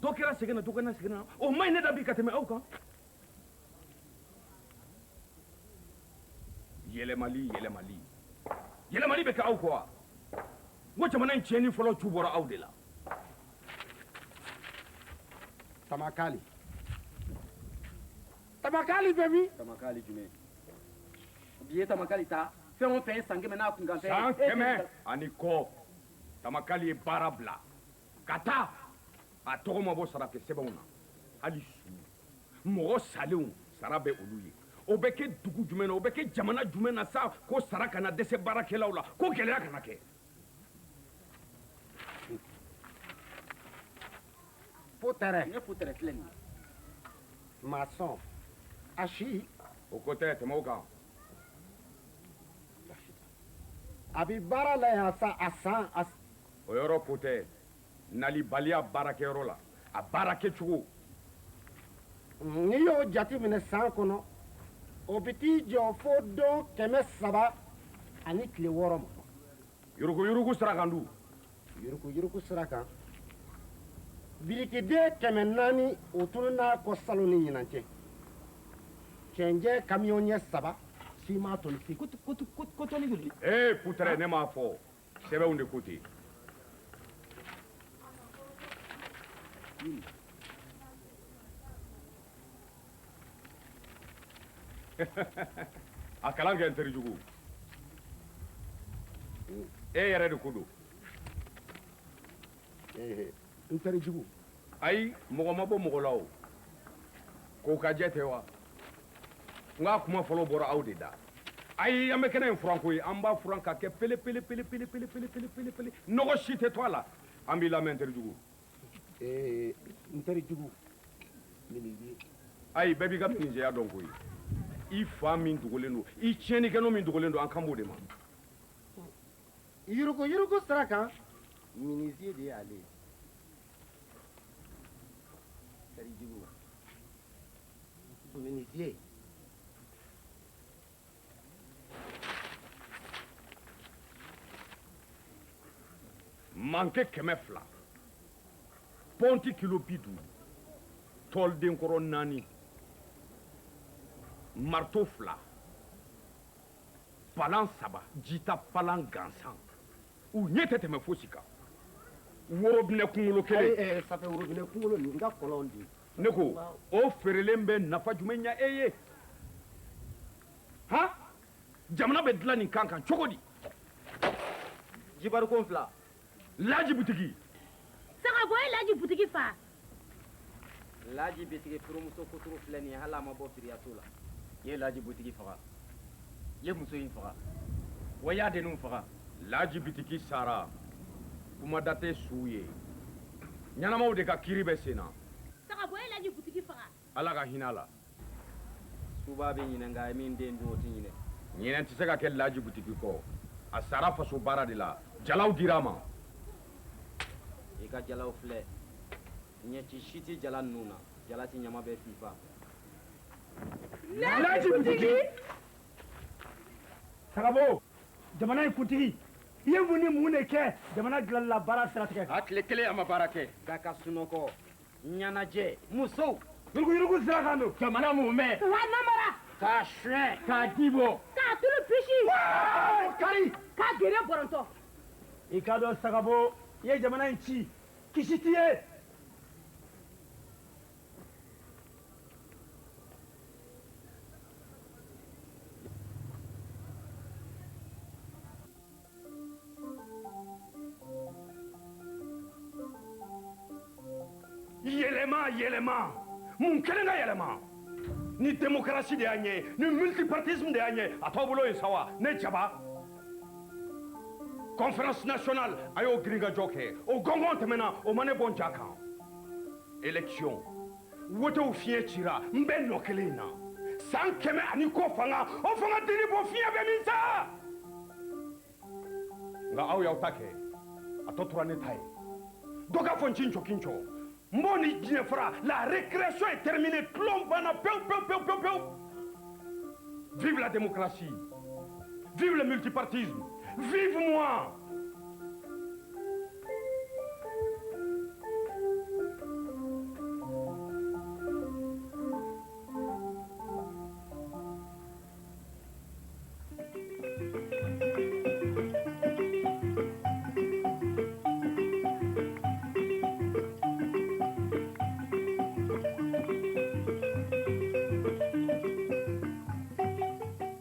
Speaker 2: dɔ kɛra sɛgɛn na dɔ kɛra sɛgɛn na o man ɲi ne da bi ka tɛmɛ aw kan yɛlɛmali bɛ kɛ aw kɔ wa n ko jamana in tiɲɛni fɔlɔ cu bɔra aw de la
Speaker 1: Tamakali bɛ min
Speaker 3: tamakali jumɛn bi ye tamakali ta fɛn o fɛn ye san kɛmɛ n'a kunkan fɛn
Speaker 2: san kɛmɛ ani kɔ tamakali ye baara bila ka taa a tɔgɔ ma bɔ sarakɛ sɛbɛnw na hali su mɔgɔ salenw sara bɛ olu ye o bɛ kɛ dugu jumɛn na o bɛ kɛ jamana jumɛn na sa ko sara kana dɛsɛ baarakɛlaw la ko gɛlɛya kana kɛ
Speaker 3: futɛrɛ filɛ nin ye
Speaker 1: maçon asi
Speaker 2: o ko tɛ tɛmɛ o kan
Speaker 1: a bɛ baara la yan sa a san
Speaker 2: o yɔrɔ ko tɛ nalibaliya baarakɛyɔrɔ la a baara kɛcogo
Speaker 1: n'i y'o jate minɛ san kɔnɔ o bɛ t'i jɔ fo don 300 ani tile 6 ma
Speaker 2: yurugu sira kan du
Speaker 1: yurugu sira kan birikiden 400 o tunun n'a kɔ salon ni ɲinan cɛ cɛncɛn kamiyon ɲɛ 3 siman tɔni fi
Speaker 3: kotɔni joli
Speaker 2: putɛrɛ ne m'a fɔ sɛbɛnw de ko ten a kalan kɛ n terijugu e yɛrɛ de ko don
Speaker 1: n terijugu
Speaker 2: ayi mɔgɔ ma bɔ mɔgɔ la o k'o ka jɛ tɛ wa n ka kuma fɔlɔ bɔra aw de da ayi an bɛ kɛnɛ in furan ko ye an b'a furan ka kɛ pele nɔgɔ si tɛ to a la an b'i lamɛn n terijugu
Speaker 1: n terijugu miniziye
Speaker 2: ayi bɛɛ b'i ka miniziya dɔn koyi i fa min dogolen don i tiɲɛnikɛnɔ min dogolen don an kan b'o de ma
Speaker 1: yurugu sira kan miniziye de y'ale ye terijugu miniziye
Speaker 2: manke 200 pɔnti kilo 50 tɔldenkɔrɔ 4 marto 2 palan 3 jita palan gansan u ɲɛ tɛ tɛmɛ fosi kan worobinɛ kunkolo 1
Speaker 1: safe worobinɛ kunkolo nin n ka kɔlɔn de
Speaker 2: ne ko o feerelen bɛ nafa jumɛn ɲa e ye han jamana bɛ dilan nin kan cogo di
Speaker 3: jibarikon 2
Speaker 2: laji butigi
Speaker 4: sagabo ye laji butigi fa
Speaker 3: laji bitigi furumuso kuturu filɛ nin ye hali a ma bɔ firiyaso la
Speaker 7: i ye laji butigi faga i ye muso in faga wa i y'a denninw faga
Speaker 2: laji bitigi sara kumada tɛ su ye ɲɛnamaw de ka kiiri bɛ sen na
Speaker 4: sagabo ye laji butigi faga
Speaker 2: ala ka hinɛ a la
Speaker 3: suba bɛ ɲinɛ nka min den dun o tɛ ɲinɛ
Speaker 2: ɲinɛ tɛ se ka kɛ laji butigi kɔ a sara faso baara de la jalaw dira a ma
Speaker 3: i ka jalaw filɛ ɲɛci si tɛ jala ninnu na jala ti ɲama bɛ fifa
Speaker 5: laji butigi sagabo jamana in kuntigi i ye mun ni mun de kɛ jamana dilanli la baara siratigɛ
Speaker 7: a tile kelen a ma baara kɛ
Speaker 3: bɛɛ ka sunɔgɔ ɲɛnajɛ musow
Speaker 5: yurugu sira kan don
Speaker 7: jamana mun mɛn
Speaker 4: wa namara
Speaker 7: k'a suɲɛ k'a dibɔ
Speaker 4: k'a tulu pisi
Speaker 5: kari
Speaker 4: k'a gere bɔrɔntɔ
Speaker 5: i k'a dɔn sagabo i ye jamana in ci kisi t'i ye
Speaker 2: yɛlɛma mun kelen ka yɛlɛma ni démocratie de y'a ɲɛ ni multipartisme de y'a ɲɛ a t'aw bolo yen sa wa ne jaba conférence nationale a y'o giringajɔ kɛ o gɔngɔn tɛmɛna o ma ne bɔ n ja kan élection wotew fiɲɛ cira n bɛ nɔ kelen in na san 100 ani kɔ fanga o fanga dini bɔ fiɲɛ bɛ min sa nka aw y'aw ta kɛ a tɔ tora ne ta ye dɔ k'a fɔ n ci n cɔ n b'o ni diɲɛ fara la récréation est terminée tulon banna pewu pewu pewu pewu pewu vive la démocratie vive le multipartisme vive moi